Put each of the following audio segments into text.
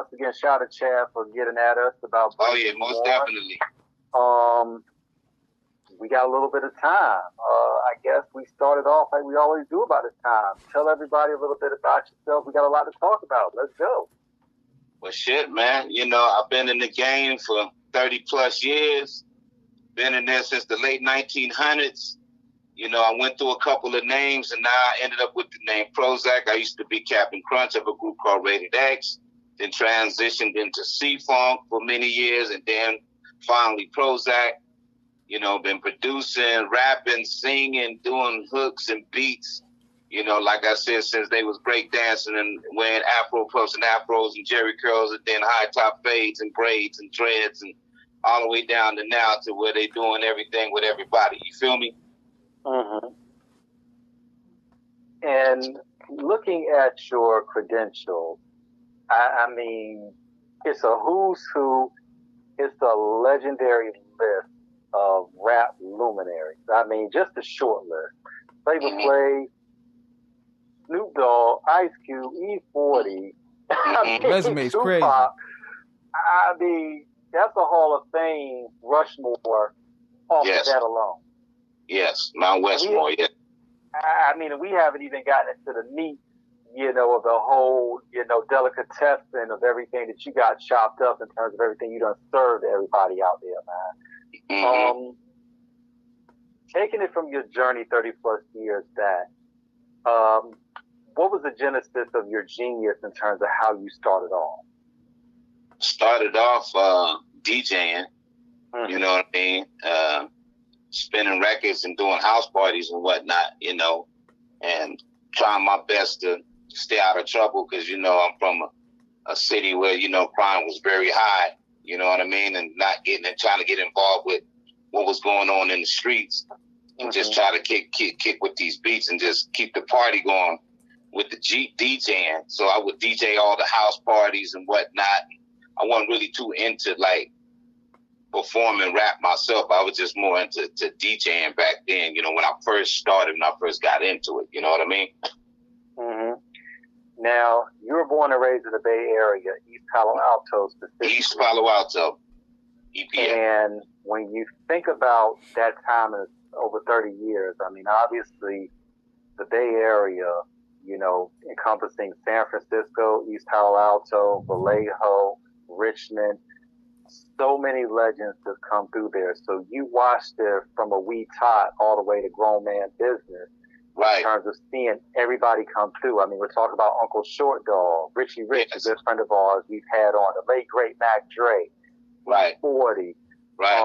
once again, shout out to Chad for getting at us about. Oh yeah, most definitely. We got a little bit of time. I guess we started off like we always do about this time. Tell everybody a little bit about yourself. We got a lot to talk about. Let's go. Well, shit, man. I've been in the game for 30 plus years. Been in there since the late 1900s. I went through a couple of names, and now I ended up with the name PROHOEZAK. I used to be Captain Crunch of a group called Rated X, then transitioned into C-Funk for many years, and then finally PROHOEZAK. Been producing, rapping, singing, doing hooks and beats. Like I said, since they was breakdancing and wearing Afro puffs and afros and jerry curls, and then high top fades and braids and dreads, and all the way down to now to where they doing everything with everybody. You feel me? Mm-hmm. And looking at your credentials, I mean, it's a who's who. It's a legendary list of rap luminaries. I mean, just a short list. Flavor Flav, Snoop Dogg, Ice Cube, E-40. Resume's Tupac. crazy. I mean, that's a Hall of Fame Rushmore off of that alone. Yes, Mount Westmore, yes. I mean, we haven't even gotten into the meat, of the whole, delicatessen of everything that you got chopped up in terms of everything you done served to everybody out there, man. Mm-hmm. Taking it from your journey 30 plus years back, what was the genesis of your genius in terms of how you started off? Started off DJing, you know what I mean? Spinning records and doing house parties and whatnot, and trying my best to stay out of trouble because, I'm from a city where, crime was very high, you know what I mean? And trying to get involved with what was going on in the streets and just try to kick with these beats and just keep the party going with the DJing. So I would DJ all the house parties and whatnot. I wasn't really too into perform and rap myself. I was just more into DJing back then, when I first started, when I first got into it, you know what I mean? Mm-hmm. Now, you were born and raised in the Bay Area, East Palo Alto specifically. East Palo Alto, EPA. And when you think about that time as over 30 years, I mean, obviously, the Bay Area, encompassing San Francisco, East Palo Alto, Vallejo, Richmond, so many legends have come through there. So you watched it from a wee tot all the way to grown man business. Right. In terms of seeing everybody come through. I mean, we're talking about Uncle Short Dog, Richie Rich, a good friend of ours we've had on, the late great Mac Dre, right. E-40. Right.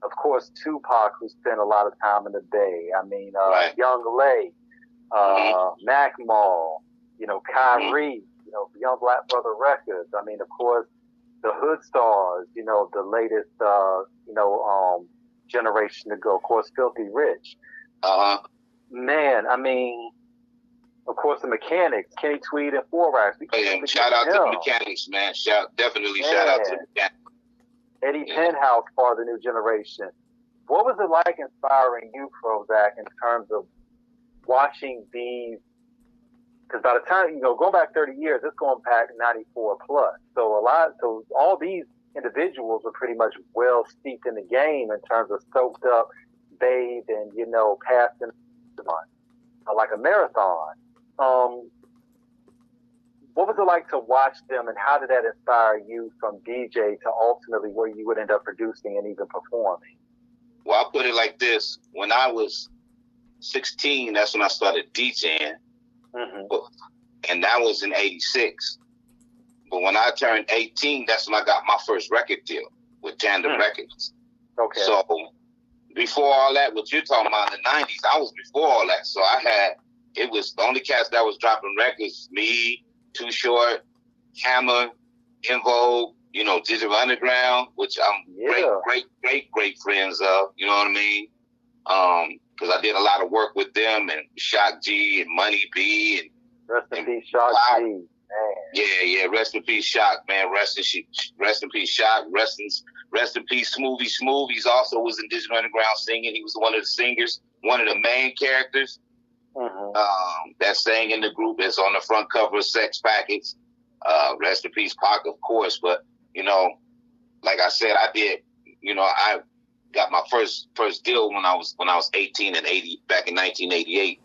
Of course, Tupac, who spent a lot of time in the Bay. I mean, right. Young Lay, Mac Mall, Kyrie, Young Black Brother Records. I mean, of course, the Hood Stars, the latest, generation to go. Of course, Filthy Rich. Man, I mean, of course, the Mechanics, Kenny Tweed and Four Racks. Shout out to the Mechanics, man. Definitely shout out to the Mechanics. Eddie Penthouse, part of the new generation. What was it like inspiring you, PROHOEZAK, in terms of watching these? Because by the time, going back 30 years, it's going back 94 plus. So all these individuals were pretty much well steeped in the game in terms of soaked up, bathed, and, passing like a marathon. What was it like to watch them, and how did that inspire you from DJ to ultimately where you would end up producing and even performing? Well, I'll put it like this. When I was 16, that's when I started DJing. Mm-hmm. And that was in 86. But when I turned 18, that's when I got my first record deal with Tandem Records. Okay. So before all that, what you're talking about in the 90s, I was before all that. So it was the only cats that was dropping records, me, Too Short, Hammer, In Vogue, Digital Underground, which I'm great friends of, you know what I mean? Because I did a lot of work with them, and Shock G and Money B. And rest in peace, Shock G, man. Yeah, rest in peace, Shock, man. Rest in peace, Shock. Rest in peace, Smoothie. Smoothie's also was in Digital Underground singing. He was one of the singers, one of the main characters that sang in the group. That's on the front cover of Sex Packets. Rest in peace, Pac, of course. But, you know, like I said, I got my first deal when I was 18 and 80 back in 1988,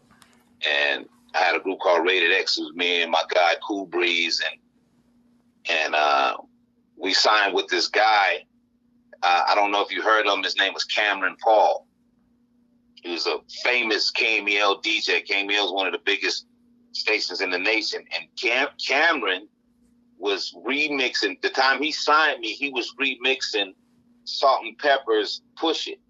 and I had a group called Rated X. It was me and my guy Cool Breeze, and we signed with this guy. I don't know if you heard of him. His name was Cameron Paul. He was a famous KMEL DJ. KMEL is one of the biggest stations in the nation, and Cameron was remixing. The time he signed me, he was remixing Salt and Pepper's "Push It"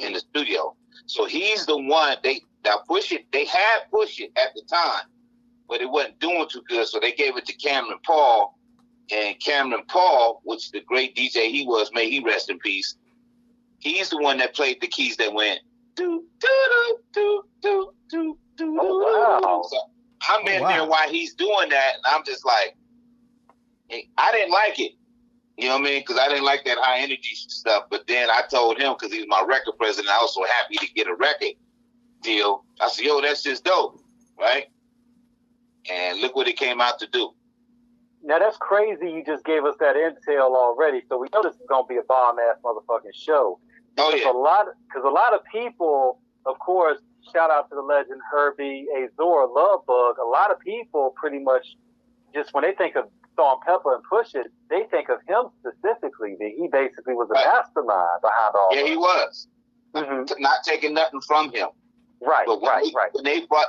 in the studio. So he's the one. They had "Push It" at the time, but it wasn't doing too good. So they gave it to Cameron Paul, and Cameron Paul, which the great DJ he was, may he rest in peace. He's the one that played the keys that went do do do do do do. Oh, wow. So I'm in there while he's doing that, and I'm just like, hey, I didn't like it. You know what I mean? Because I didn't like that high energy stuff. But then I told him, because he was my record president, I was so happy to get a record deal. I said, yo, that's just dope, right? And look what it came out to do. Now, that's crazy you just gave us that intel already, so we know this is going to be a bomb-ass motherfucking show. Oh, yeah. Because a lot of people, of course, shout out to the legend Herbie Azor, Love Bug, a lot of people pretty much just when they think of Salt and Pepper and Push It, they think of him specifically, that he basically was a mastermind behind all Yeah, that. he was. Not taking nothing from him. Right, but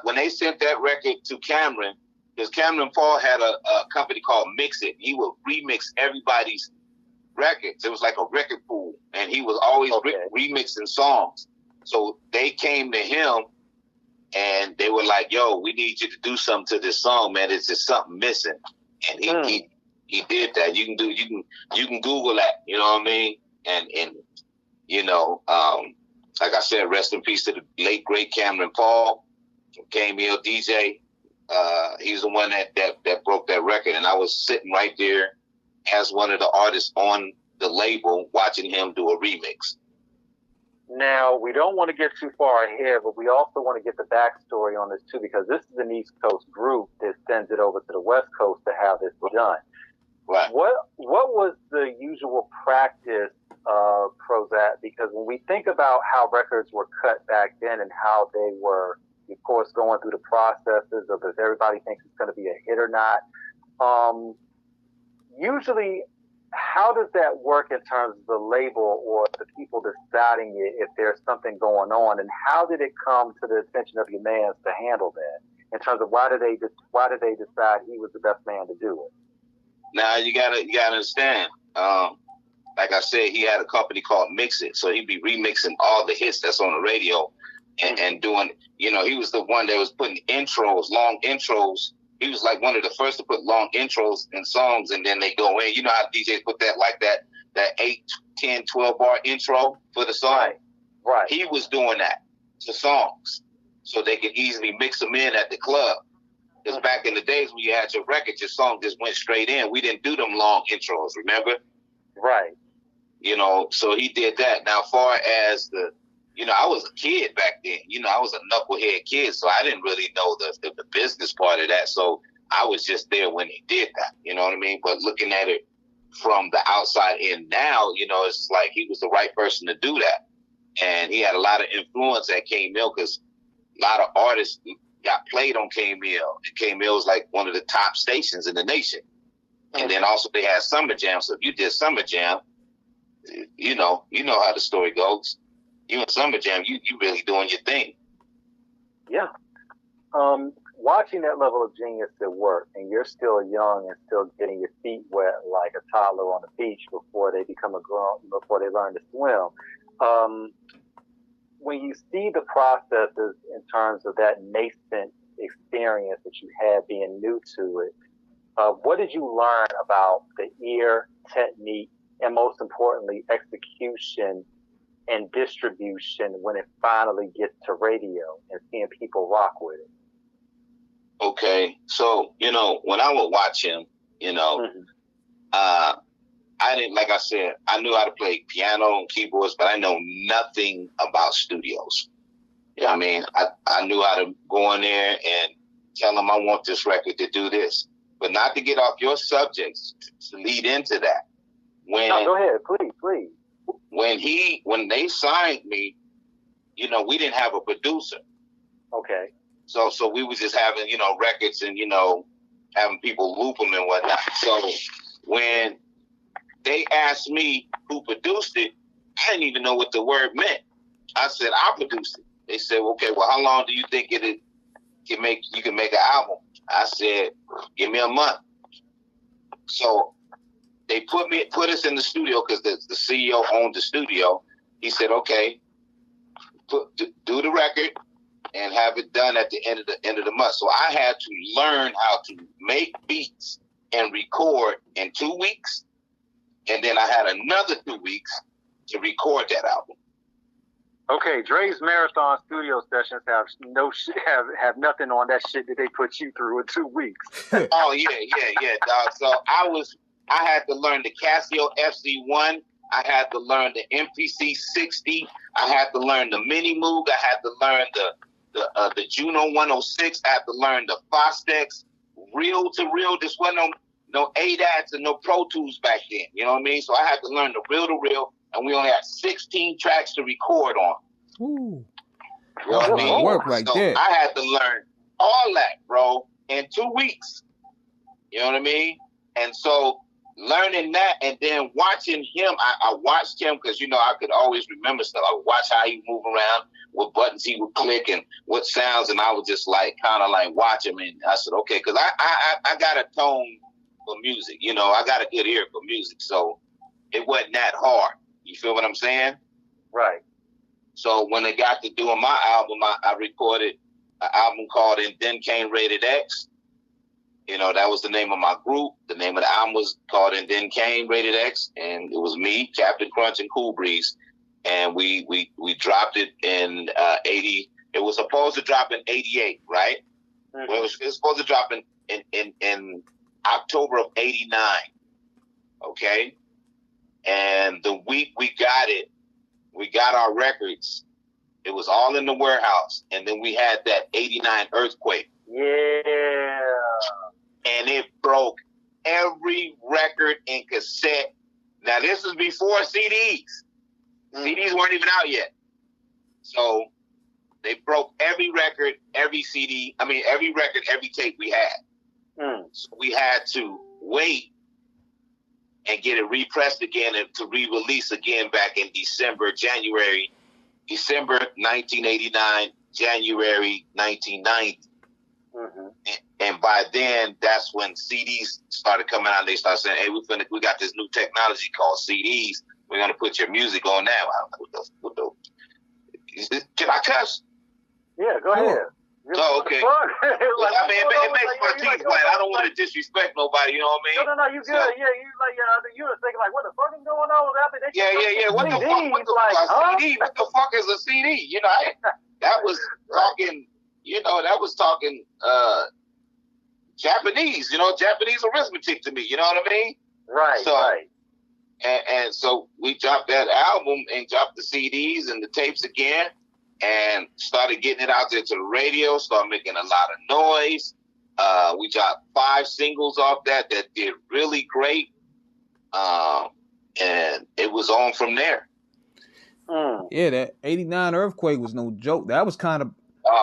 when they sent that record to Cameron, because Cameron Paul had a company called Mix It. He would remix everybody's records. It was like a record pool, and he was always remixing songs. So they came to him, and they were like, "Yo, we need you to do something to this song, man. It's just something missing." And he did that. You can Google that. You know what I mean? And you know, like I said, rest in peace to the late great Cameron Paul, KMEL DJ. He's the one that broke that record, and I was sitting right there as one of the artists on the label watching him do a remix. Now, we don't want to get too far ahead, but we also want to get the backstory on this too, because this is an East Coast group that sends it over to the West Coast to have this done. Right. What was the usual practice of PROHOEZAK? Because when we think about how records were cut back then and how they were, of course, going through the processes of if everybody thinks it's going to be a hit or not. Usually, how does that work in terms of the label or the people deciding it if there's something going on? And how did it come to the attention of your mans to handle that? In terms of why did they decide he was the best man to do it? Now you gotta understand. Like I said, he had a company called Mix It, so he'd be remixing all the hits that's on the radio. And doing, you know, he was the one that was putting intros, long intros. He was like one of the first to put long intros in songs, and then they go in. You know how DJs put that, like that 8, 10, 12 bar intro for the song? Right. He was doing that to songs so they could easily mix them in at the club. Because back in the days when you had your record, your song just went straight in. We didn't do them long intros, remember? Right. You know, so he did that. Now, as far as you know, I was a kid back then. You know, I was a knucklehead kid, so I didn't really know the business part of that. So I was just there when he did that. You know what I mean? But looking at it from the outside in now, you know, it's like he was the right person to do that. And he had a lot of influence at KMEL because a lot of artists got played on KMEL. And KMEL was like one of the top stations in the nation. And then also they had Summer Jam. So if you did Summer Jam, you know how the story goes. You in Summer Jam, you really doing your thing. Yeah. Watching that level of genius at work, and you're still young and still getting your feet wet like a toddler on the beach before they become before they learn to swim. When you see the processes in terms of that nascent experience that you had being new to it, what did you learn about the ear, technique, and most importantly, execution and distribution when it finally gets to radio and seeing people rock with it? Okay, so, you know, when I would watch him, you know, I didn't, like I said, I knew how to play piano and keyboards, but I know nothing about studios. You know what I mean? I knew how to go in there and tell them I want this record to do this. but not to get off your subjects, to lead into that. No, go ahead, please. When they signed me, you know, we didn't have a producer. Okay. So we was just having, you know, records and, you know, having people loop them and whatnot. So when they asked me who produced it, I didn't even know what the word meant. I said, I produced it. They said, okay, well, how long do you think you can make an album? I said, give me a month. So they put us in the studio because the CEO owned the studio. He said, okay, do the record and have it done at the end of the month. So I had to learn how to make beats and record in 2 weeks. And then I had another 2 weeks to record that album. Okay, Dre's marathon studio sessions have nothing on that shit that they put you through in 2 weeks. Oh yeah, dog. So I had to learn the Casio FC1. I had to learn the MPC 60. I had to learn the Mini Moog. I had to learn the Juno 106. I had to learn the Fostex reel to reel. This wasn't no ADATs and no Pro Tools back then. You know what I mean? So I had to learn the reel to reel, and we only had 16 tracks to record on. Ooh. You know what I mean? Work right there. I had to learn all that, bro, in 2 weeks. You know what I mean? And so learning that and then watching him, I watched him because, you know, I could always remember stuff. I would watch how he move around, what buttons he would click and what sounds, and I would just like kind of like watch him. And I said, okay, because I got a tone for music. You know, I got a good ear for music, so it wasn't that hard. You feel what I'm saying? Right. So when they got to doing my album, I recorded an album called And Then Came Rated X. You know, that was the name of my group. The name of the album was called And Then Came Rated X. And it was me, Captain Crunch, and Cool Breeze. And we dropped it in 80. It was supposed to drop in 88, right? Mm-hmm. Well, it was supposed to drop in October of 89. Okay? And the week we got it, we got our records. It was all in the warehouse. And then we had that 89 earthquake. Yeah. And it broke every record and cassette. Now, this is before CDs. CDs weren't even out yet. So they broke every record, every CD. I mean, every record, every tape we had. So we had to wait and get it repressed again and to re-release again back in December 1989, January 1990. Mm-hmm. And by then, that's when CDs started coming out. They started saying, hey, we got this new technology called CDs. We're going to put your music on now. Can I cuss? Yeah, go ahead. Oh, okay. Like, I mean, it makes my teeth wet. I don't want to disrespect nobody, you know what I mean? No, you good. So, yeah, you were thinking, like, what the fuck is going on with that? Yeah. What the fuck? CD? What the fuck is a CD? You know, that was talking, you know, Japanese, you know, Japanese arithmetic to me, you know what I mean? Right, right. And so we dropped that album and dropped the CDs and the tapes again and started getting it out there to the radio, started making a lot of noise. We dropped 5 singles off that did really great. And it was on from there. Yeah, that 89 earthquake was no joke. That was kind of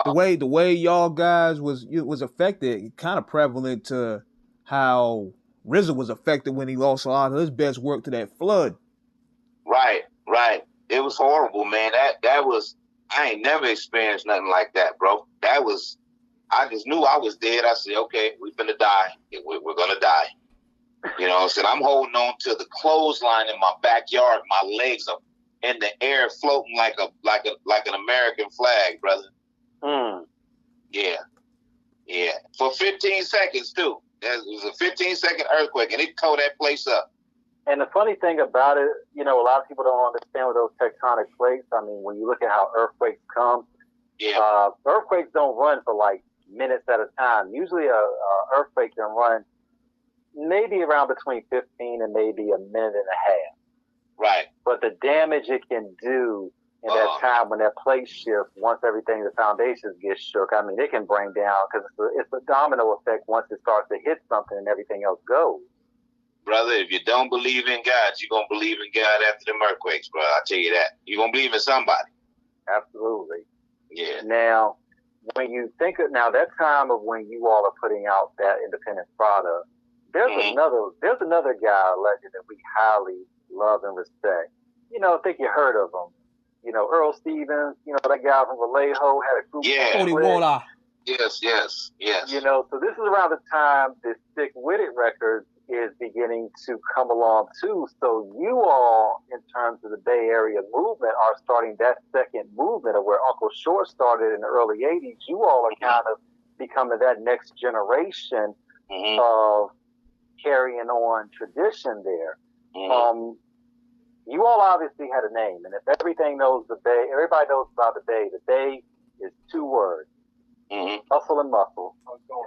the way y'all guys was affected, kind of prevalent to how RZA was affected when he lost a lot of his best work to that flood. Right. It was horrible, man. That was, I ain't never experienced nothing like that, bro. That was, I just knew I was dead. I said, okay, we're gonna die. We're gonna die. You know, I said, I'm holding on to the clothesline in my backyard. My legs are in the air floating like an American flag, brother. Yeah. For 15 seconds, too. It was a 15-second earthquake, and it tore that place up. And the funny thing about it, you know, a lot of people don't understand with those tectonic plates. I mean, when you look at how earthquakes come, earthquakes don't run for like minutes at a time. Usually a earthquake can run maybe around between 15 and maybe a minute and a half. Right. But the damage it can do in that time when that place shifts, once everything, the foundations get shook, I mean, it can bring down, because it's a domino effect once it starts to hit something and everything else goes. Brother, if you don't believe in God, you're going to believe in God after the earthquakes, bro. I'll tell you that. You're going to believe in somebody. Absolutely. Yeah. Now, when you think of, now that time of when you all are putting out that independent product, there's another guy, a legend, that we highly love and respect. You know, I think you heard of him. You know, Earl Stevens, you know, that guy from Vallejo had a group. Yeah. Cody Waller. Yes. You know, so this is around the time the Stick With It record is beginning to come along too. So you all, in terms of the Bay Area movement, are starting that second movement of where Uncle Short started in the early 80s. You all are kind of becoming that next generation of carrying on tradition there. You all obviously had a name, and if everybody knows the Bay about the Bay. The Bay is 2 words. Hustle and muscle.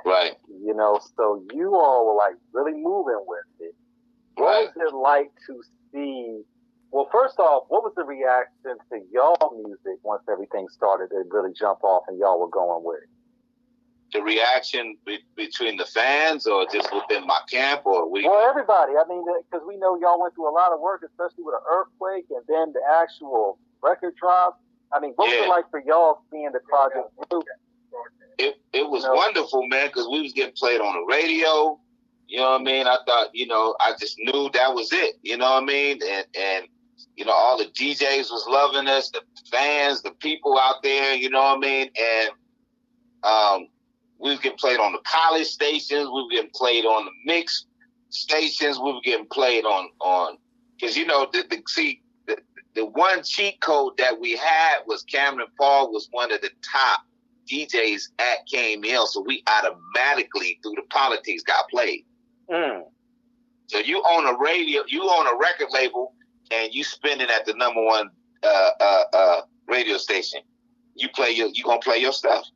Right. You know, so you all were like really moving with it. What was it like to see, well, first off, what was the reaction to y'all music once everything started to really jump off and y'all were going with it? The reaction between the fans, or just within my camp, or Well, everybody. I mean, because we know y'all went through a lot of work, especially with an earthquake and then the actual record drop. I mean, what was it like for y'all seeing the project through? It was wonderful, man, because we was getting played on the radio. You know what I mean? I thought, you know, I just knew that was it. You know what I mean? And you know, all the DJs was loving us, the fans, the people out there. You know what I mean? And we was getting played on the college stations. We were getting played on the mix stations. We were getting played on because, you know, the one cheat code that we had was Cameron Paul was one of the top DJs at KML, so we automatically, through the politics, got played. So you own a radio, you own a record label, and you spinning at the #1 radio station. You gonna play your stuff.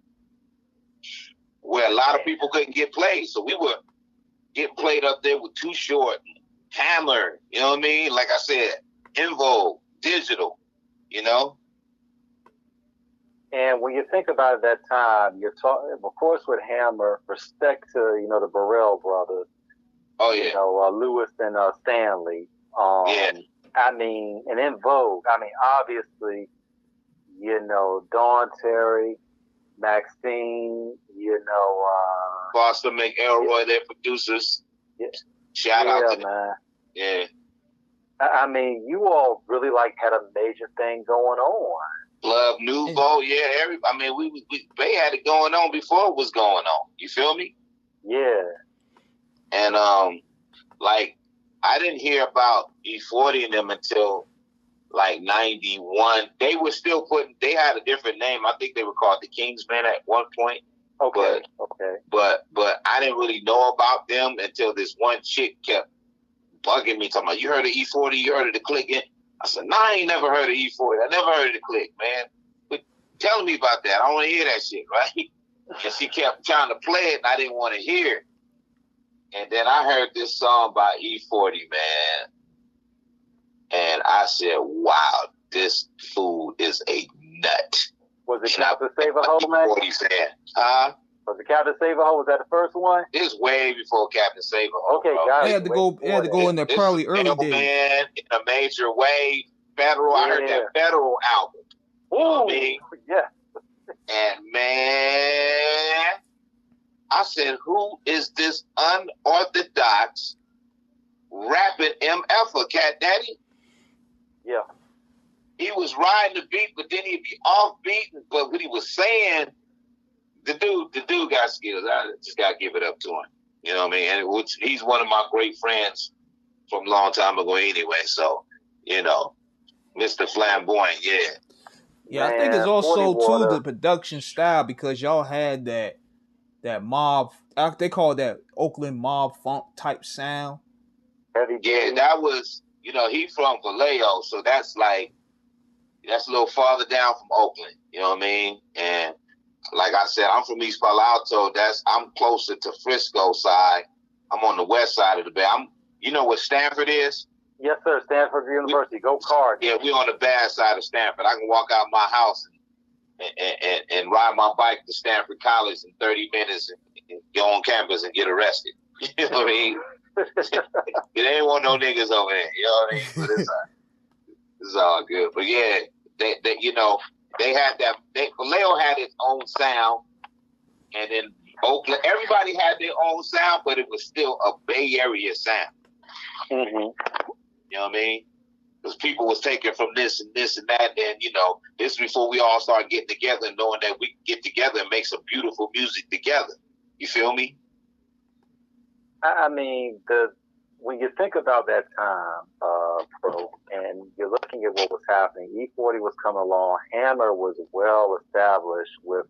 Where a lot of people couldn't get played, so we were getting played up there with Too Short, Hammer. You know what I mean? Like I said, Invo, Digital. You know. And when you think about it, that time, you're talking, of course, with Hammer, respect to, you know, the Burrell brothers. Oh, yeah. You know, Lewis and Stanley. I mean, and in Vogue, I mean, obviously, you know, Dawn Terry, Maxine, you know. Foster McElroy, their producers. Yeah. Shout out to them. Man. Yeah. I mean, you all really, like, had a major thing going on. Club Nouveau, I mean, they had it going on before it was going on. You feel me? Yeah. And like I didn't hear about E-40 and them until like 91. They were still they had a different name. I think they were called the Kingsmen at one point. Okay. But I didn't really know about them until this one chick kept bugging me, talking about, you heard of E-40, you heard of the Click? I said, nah, I ain't never heard of E-40. I never heard of the Click, man. But tell me about that. I don't want to hear that shit, right? And she kept trying to play it, and I didn't want to hear it. And then I heard this song by E-40, man. And I said, wow, this fool is a nut. Was it Captain Save a Ho, man? E-40 fan. Huh? Was it Captain Save a Ho? Was that the first one? It's way before Captain Save a Ho. Okay, guys. They had to go in there probably early days. Man, in a major way. Federal. I heard that Federal album. Ooh, I mean, yeah. And man, I said, who is this unorthodox rapping MF Cat Daddy? Yeah. He was riding the beat, but then he'd be off beat. But what he was saying, the dude got skills. I just gotta give it up to him. You know what I mean? And he's one of my great friends from a long time ago anyway. So, you know, Mr. Flamboyant, yeah. Yeah, man, I think it's also too the production style, because y'all had that mob, they call that Oakland mob funk type sound. Yeah, that was, you know, he from Vallejo, so that's a little farther down from Oakland. You know what I mean? And like I said, I'm from East Palo Alto. I'm closer to Frisco side. I'm on the west side of the bay. You know what Stanford is? Yes, sir. Stanford University. Go Cards. Yeah, we're on the bad side of Stanford. I can walk out my house and ride my bike to Stanford College in 30 minutes and go on campus and get arrested. You know what I mean? It ain't want no niggas over there. You know what I mean? But it's all good. But yeah, they you know, they had that. Vallejo had its own sound, and then Oakland, everybody had their own sound, but it was still a Bay Area sound. Mm-hmm. You know what I mean? Because people was taking from this and this and that, and you know, this is before we all started getting together and knowing that we can get together and make some beautiful music together. You feel me? I mean, when you think about that time, Pro, and you're looking at what was happening, E-40 was coming along, Hammer was well established with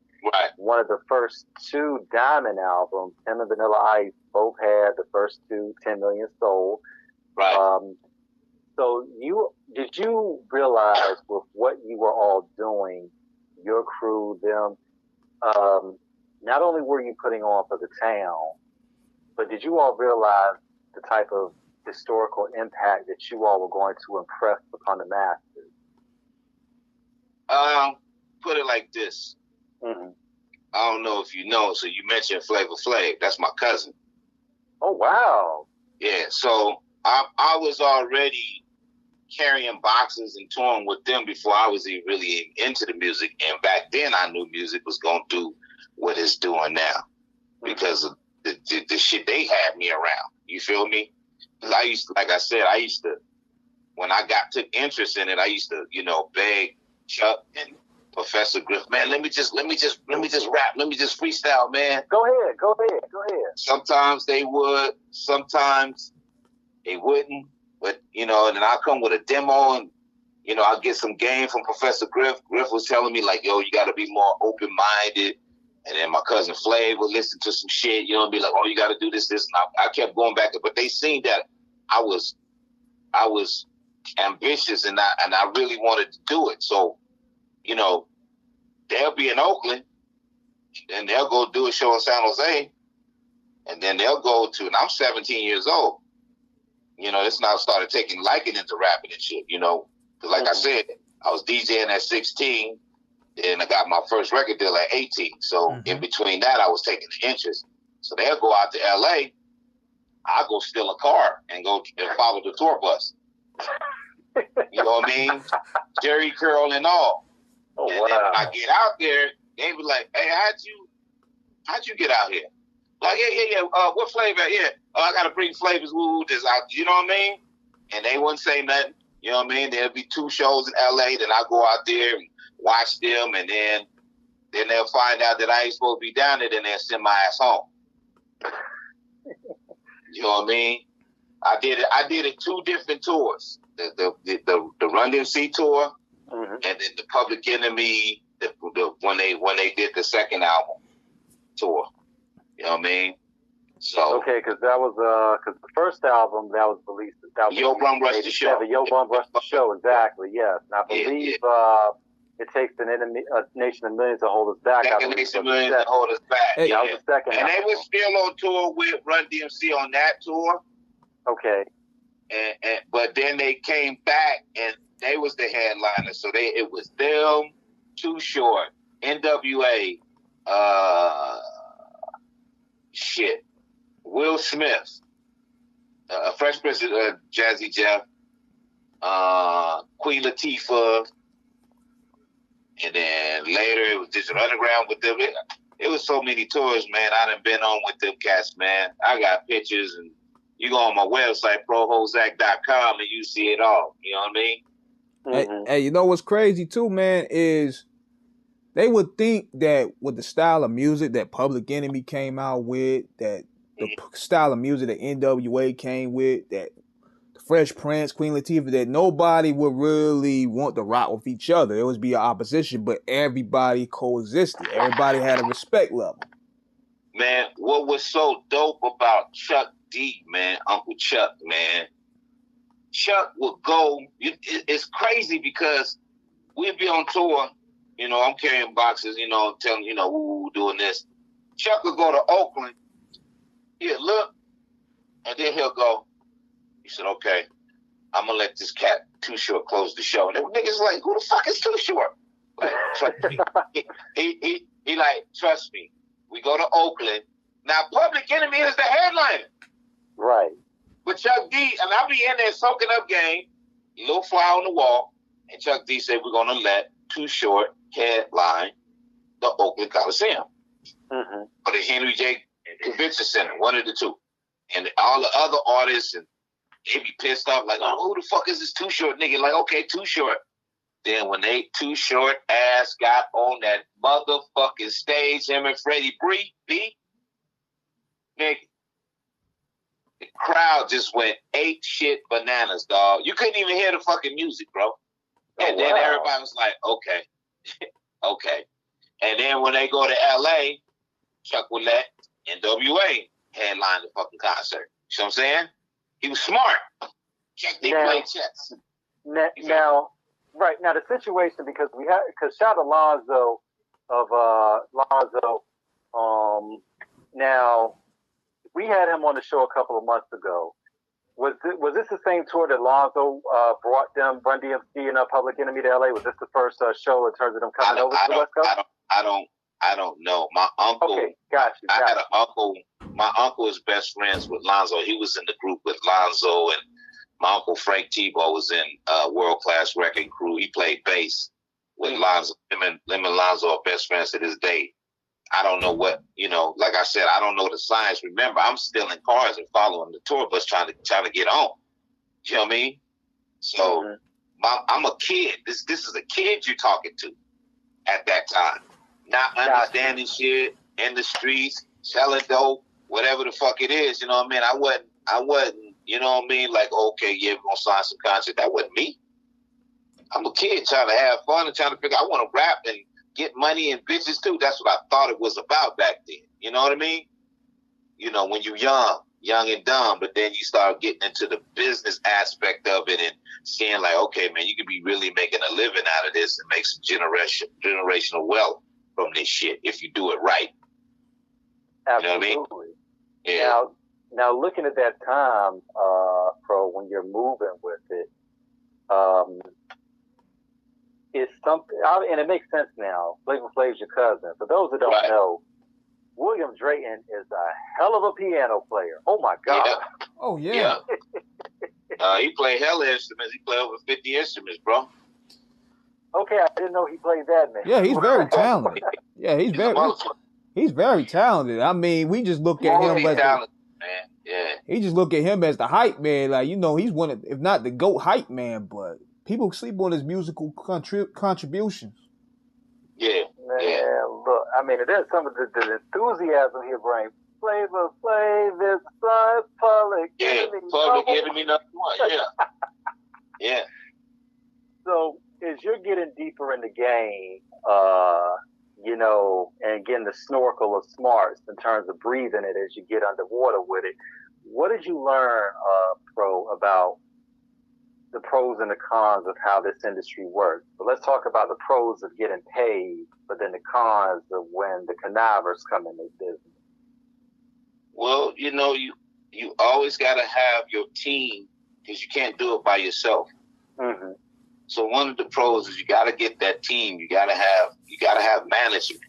one of the first two Diamond albums. Him and Vanilla Ice both had the first two 10 million sold. Right. So did you realize with what you were all doing, your crew, them, not only were you putting on for the town, but did you all realize the type of historical impact that you all were going to impress upon the masses? Put it like this. Mm-hmm. I don't know if you know, so you mentioned Flavor Flav. That's my cousin. Oh, wow. Yeah, so I was already carrying boxes and touring with them before I was even really into the music. And back then I knew music was going to do what it's doing now because of the shit they had me around. You feel me? Because I used to, like I said, when I took interest in it, I used to, you know, beg Chuck and Professor Griff, man, let me just rap, let me just freestyle, man. Go ahead. Sometimes they would, sometimes they wouldn't, but you know, and then I'll come with a demo and, you know, I'll get some game from Professor Griff. Griff was telling me like, yo, you got to be more open-minded. And then my cousin Flav would listen to some shit, you know, and be like, oh, you got to do this. And I kept going back, but they seen that I was ambitious and I really wanted to do it. So, you know, they'll be in Oakland, and they'll go do a show in San Jose, and then they'll go to, and I'm 17 years old. You know, it's now started taking liking into rapping and shit, you know. Because like I said, I was DJing at 16, and I got my first record deal at 18. So in between that, I was taking the interest. So they'll go out to L.A., I'll go steal a car and go and follow the tour bus. You know what I mean? Jerry curl and all. Oh, and wow. then when I get out there, they be like, hey, how'd you get out here? Like, yeah. What flavor? Yeah. I got to bring flavors. Woo, this out. You know what I mean? And they wouldn't say nothing. You know what I mean? There'll be 2 shows in L.A. Then I go out there and watch them. And then they'll find out that I ain't supposed to be down there. Then they'll send my ass home. You know what I mean? I did it 2 different tours. The Run DMC tour, and then the Public Enemy, when they did the second album tour. You know what I mean? So okay, because that was the first album that was released. Yo Bum Rush the Show. Yo Bum Rush the Show, exactly. Yes, and I believe It Takes a Nation of Millions to Hold Us Back. A Nation of Millions to Hold Us Back. Hey, that was the second. And they were still on tour with Run DMC on that tour. Okay. And but then they came back and they was the headliner. So it was them, Too Short, NWA, Will Smith, Fresh Prince of Jazzy Jeff, Queen Latifah, and then later it was Digital Underground with them. It was so many tours, man. I done been on with them cats, man. I got pictures, and you go on my website, PROHOEZAK.com, and you see it all. You know what I mean? Hey, you know what's crazy too, man, is they would think that with the style of music that Public Enemy came out with, that the style of music that NWA came with, that the Fresh Prince, Queen Latifah, that nobody would really want to rock with each other. It would be an opposition, but everybody coexisted. Everybody had a respect level. Man, what was so dope about Chuck D, man, Uncle Chuck, man, Chuck would go, it's crazy because we'd be on tour, you know, I'm carrying boxes, you know, telling, you know, woo, doing this. Chuck would go to Oakland, he'll look, and then he'll go, he said, okay, I'm gonna let this cat Too Short close the show. And them niggas like, who the fuck is Too Short? Like, trust me. He like, trust me. We go to Oakland. Now, Public Enemy is the headliner. Right. But Chuck D, and I'll be in there soaking up game, little fly on the wall, and Chuck D said we're gonna let Too Short headline the Oakland Coliseum. Mm-hmm. Or the Henry J. Convention Center, one of the two. And all the other artists, and they be pissed off, like, oh, who the fuck is this Too Short nigga? Like, okay, Too Short. Then when they Too Short ass got on that motherfucking stage, him and Freddie B, nigga, the crowd just went ape shit bananas, dog. You couldn't even hear the fucking music, bro. And then everybody was like, okay, okay. And then when they go to L.A., Chuck would let NWA headline the fucking concert. You know what I'm saying? He was smart. Chuck D played chess. Now, the situation, because shout out to Lonzo of Lonzo. Now, we had him on the show a couple of months ago. Was this the same tour that Lonzo brought them, Run DMC and Public Enemy to LA? Was this the first show in terms of them coming over to the West Coast? I don't know. My uncle. Okay, I had an uncle. My uncle is best friends with Lonzo. He was in the group with Lonzo, and my uncle Frank Tebow was in World Class Wrecking Crew. He played bass with Lonzo. Him and Lonzo are best friends to this day. I don't know what, like I said, I don't know the science. Remember, I'm still in cars and following the tour bus trying to get on. You know what I mean? So I'm a kid. This is a kid you're talking to at that time. Not understanding shit in the streets, selling dope, whatever the fuck it is. You know what I mean? I wasn't, you know what I mean? Like, okay, yeah, we're going to sign some contract. That wasn't me. I'm a kid trying to have fun and trying to figure out, I want to rap and get money and bitches too. That's what I thought it was about back then. You know what I mean? When you're young and dumb, but then you start getting into the business aspect of it and seeing like, okay, man, you could be really making a living out of this and make some generational wealth from this shit if you do it right. Absolutely. You know what I mean? Yeah. Now looking at that time, Pro, when you're moving with it, it's something, and it makes sense now. Flavor Flav's your cousin. For those that don't know, William Drayton is a hell of a piano player. Oh my God. Yeah. Oh yeah. He played hella instruments. He played over 50 instruments, bro. Okay, I didn't know he played that, man. Yeah, he's very talented. Yeah, he's very talented. I mean, we just look at him as talented, man. Yeah. He just look at him as the hype man. Like, he's one of, if not the GOAT hype man, but people sleep on his musical contributions. Yeah. Man, look, I mean, there's some of the enthusiasm here, Brain. Flavor Flav is the Public Enemy. Public Enemy number one, yeah. Yeah. So, as you're getting deeper in the game, and getting the snorkel of smarts in terms of breathing it as you get underwater with it, what did you learn, Pro, about the pros and the cons of how this industry works? But let's talk about the pros of getting paid, but then the cons of when the connivers come in this business. Well, you always got to have your team because you can't do it by yourself. Mm-hmm. So one of the pros is you got to get that team. You got to have management.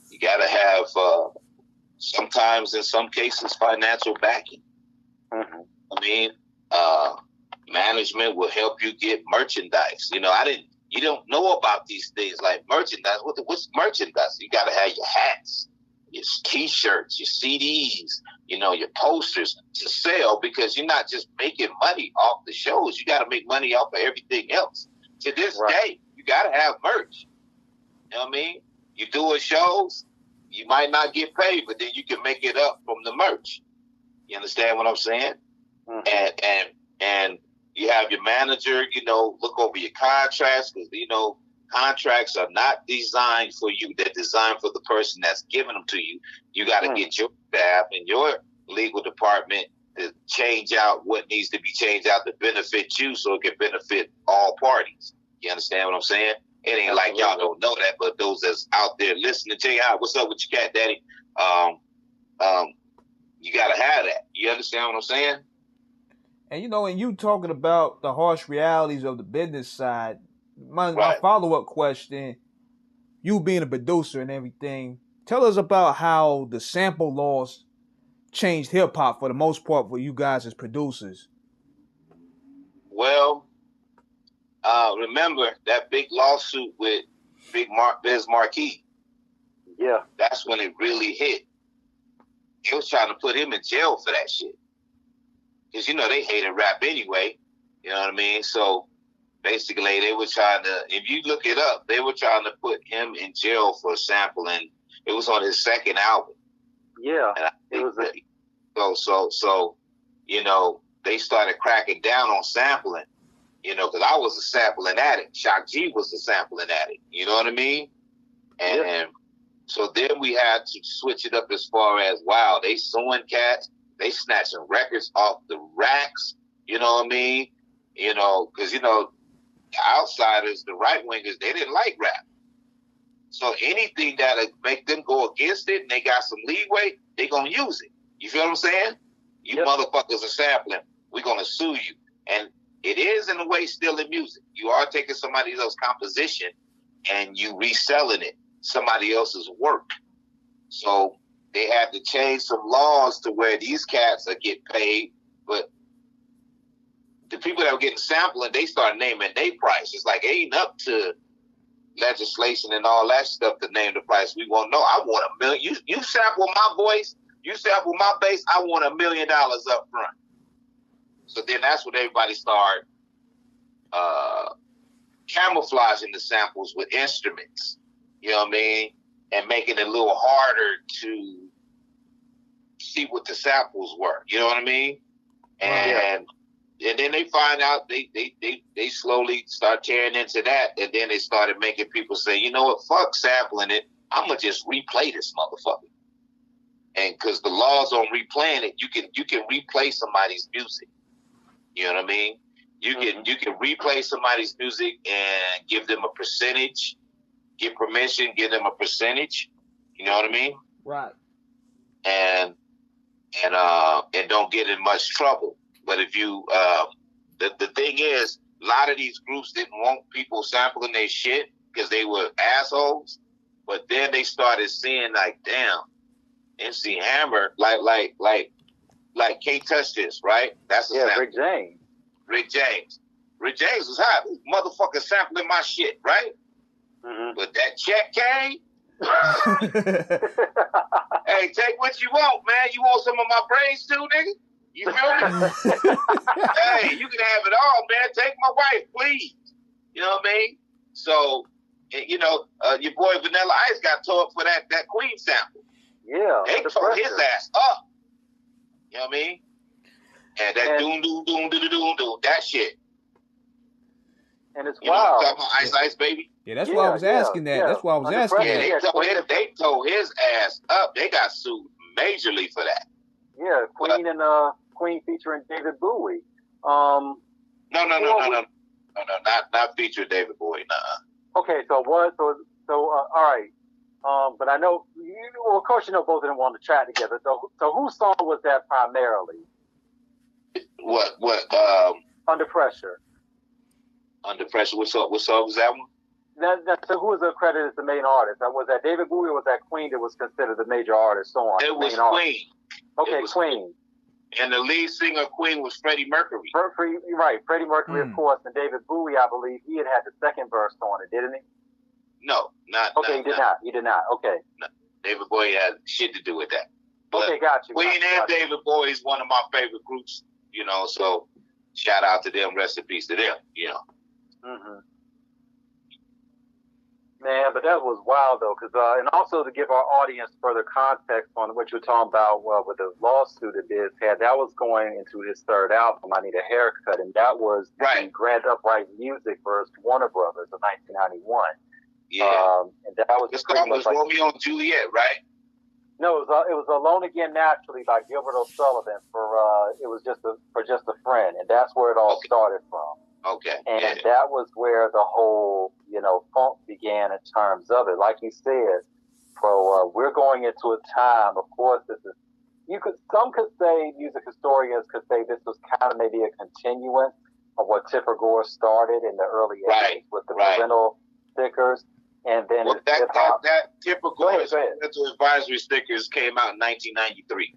You got to have sometimes, in some cases, financial backing. Mm-hmm. I mean, management will help you get merchandise. You don't know about these things like merchandise. What's merchandise? You got to have your hats, your T-shirts, your CDs, your posters to sell, because you're not just making money off the shows. You got to make money off of everything else. To this day, you got to have merch. You know what I mean? You doing shows, you might not get paid, but then you can make it up from the merch. You understand what I'm saying? Mm-hmm. And you have your manager, look over your contracts, because, contracts are not designed for you. They're designed for the person that's giving them to you. You got to get your staff and your legal department to change out what needs to be changed out to benefit you so it can benefit all parties. You understand what I'm saying? It ain't like y'all don't know that, but those that's out there listening, tell you, what's up with your cat, daddy? You got to have that. You understand what I'm saying? And and you talking about the harsh realities of the business side. My follow-up question, you being a producer and everything, tell us about how the sample laws changed hip-hop for the most part for you guys as producers. Well, remember that big lawsuit with Biz Markie? Yeah. That's when it really hit. They was trying to put him in jail for that shit. Because, they hated rap anyway. You know what I mean? So, basically, they were trying to, if you look it up, they were trying to put him in jail for sampling. It was on his second album. Yeah. And it was so, they started cracking down on sampling, because I was a sampling addict. Shock G was a sampling addict. You know what I mean? And so then we had to switch it up as far as, wow, they suing cats. They snatching records off the racks. You know what I mean? Because, the outsiders, the right-wingers, they didn't like rap. So anything that'll make them go against it and they got some leeway, they going to use it. You feel what I'm saying? You motherfuckers are sampling. We're going to sue you. And it is, in a way, still in music. You are taking somebody else's composition and you reselling it, somebody else's work. So they had to change some laws to where these cats are get paid, but the people that were getting sampling, they start naming their price. It's like, it ain't up to legislation and all that stuff to name the price. We won't know. I want $1 million. You sample my voice, you sample my bass, I want $1 million up front. So then that's when everybody started camouflaging the samples with instruments. You know what I mean? And making it a little harder to see what the samples were. You know what I mean? And then they find out they slowly start tearing into that, and then they started making people say, you know what, fuck sampling it. I'm gonna just replay this motherfucker. And because the laws on replaying it, you can replay somebody's music. You know what I mean? You can replay somebody's music and give them a percentage, get permission, give them a percentage. You know what I mean? Right. And don't get in much trouble. But if you, the thing is, a lot of these groups didn't want people sampling their shit because they were assholes. But then they started seeing like, damn, MC Hammer, like, can't touch this, right? That's a sample. Rick James was hot. This motherfucker sampling my shit, right? Mm-hmm. But that check came. Hey, take what you want, man. You want some of my brains too, nigga? You feel me? Hey, you can have it all, man. Take my wife, please. You know what I mean? So, your boy Vanilla Ice got tore up for that Queen sample. Yeah. They tore his ass up. You know what I mean? And that doom, that shit. And it's wild. Talking about Ice Baby? Yeah, that's why I was asking that. That's why I was asking that. They tore his ass up. They got sued majorly for that. Yeah, Queen and Queen featuring David Bowie. No, not featuring David Bowie. Nah. Okay, so all right. But I know of course, both of them want to chat together. So whose song was that primarily? What? Under Pressure. Under Pressure. What song was that one? So who was credited as the main artist? Was that David Bowie or was that Queen that was considered the major artist on? It was Queen. Okay, Queen. And the lead singer of Queen was Freddie Mercury. Right, Freddie Mercury, of course, and David Bowie, I believe, he had the second verse on it, didn't he? No, Okay, he did not. He did not. Okay. No. David Bowie had shit to do with that. But okay, got you. Queen and David Bowie is one of my favorite groups, so shout out to them, rest in peace to them, Mm-hmm. Man, but that was wild though, because and also to give our audience further context on what you're talking about with the lawsuit that Biz had, that was going into his third album, I Need a Haircut, and that was the Grand Upright Music versus Warner Brothers of 1991. Yeah, and that was this song was like, Romeo and Juliet, right? No, it was Alone Again Naturally by Gilbert O'Sullivan it was just a friend, and that's where it all started from. Okay. And that was where the whole, funk began in terms of it. Like you said, we're going into a time, of course, this is some could say, music historians could say this was kind of maybe a continuance of what Tipper Gore started in the early 80s with the parental stickers. And then that Tipper Gore's parental advisory stickers came out in 1993.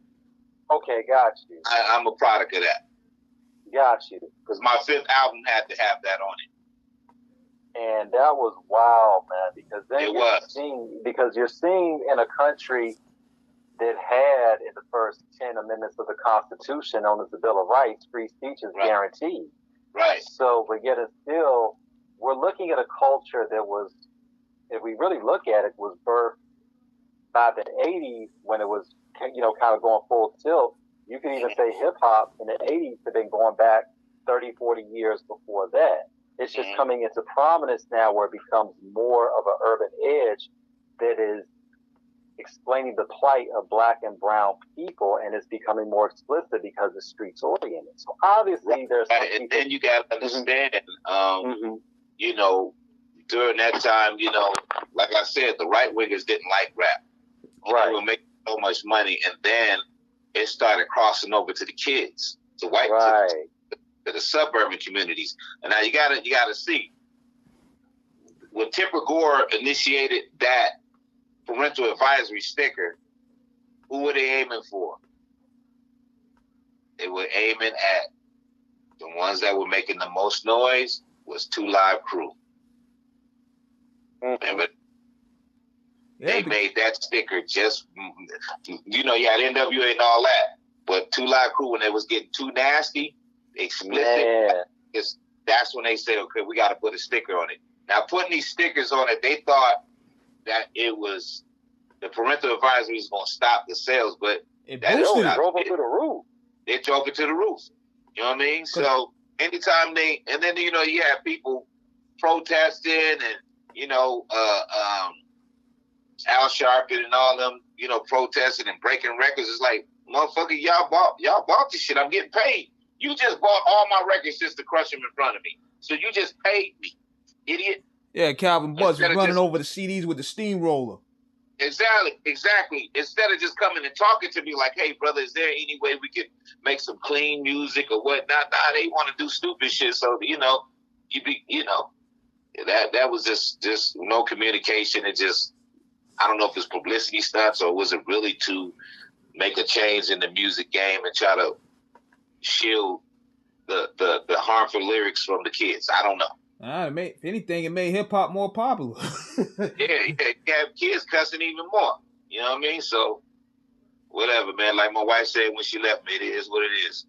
Okay, got you. I'm a product of that. Got you. Because my 5th album had to have that on it. And that was wild, man, because then you're seeing in a country that had in the first 10 amendments of the Constitution, known as the Bill of Rights, free speech is guaranteed. Right. So, but yet and still, we're looking at a culture that was, if we really look at it, was birthed by the 80s when it was, kind of going full tilt. You can even say hip hop in the 80s had been going back 30, 40 years before that. It's just coming into prominence now where it becomes more of an urban edge that is explaining the plight of black and brown people, and it's becoming more explicit because the streets oriented. So obviously there's some and then you got to understand, during that time, like I said, the right wingers didn't like rap. They were making so much money, and then it started crossing over to the kids, to white to the suburban communities. And now you gotta see, when Tipper Gore initiated that parental advisory sticker, who were they aiming for? They were aiming at the ones that were making the most noise was 2 Live Crew. Remember? They made that sticker just, you had NWA and all that, but 2 Live Crew, when they was getting too nasty, explicit, that's when they said, okay, we got to put a sticker on it. Now, putting these stickers on it, they thought that it was, the parental advisory was going to stop the sales, but it drove it to the roof. They drove it to the roof. You know what I mean? So anytime and then, you have people protesting and, Al Sharpton and all them, protesting and breaking records. It's like, motherfucker, y'all bought this shit. I'm getting paid. You just bought all my records just to crush them in front of me. So you just paid me, idiot. Yeah, Calvin Butts was running over the CDs with the steamroller. Exactly. Instead of just coming and talking to me like, hey, brother, is there any way we could make some clean music or whatnot? Nah, they want to do stupid shit. So, that was just no communication. It just, I don't know if it's publicity stunts or was it really to make a change in the music game and try to shield the harmful lyrics from the kids. I don't know. If anything, it made hip hop more popular. yeah, you have kids cussing even more. You know what I mean? So, whatever, man. Like my wife said when she left me, it is what it is.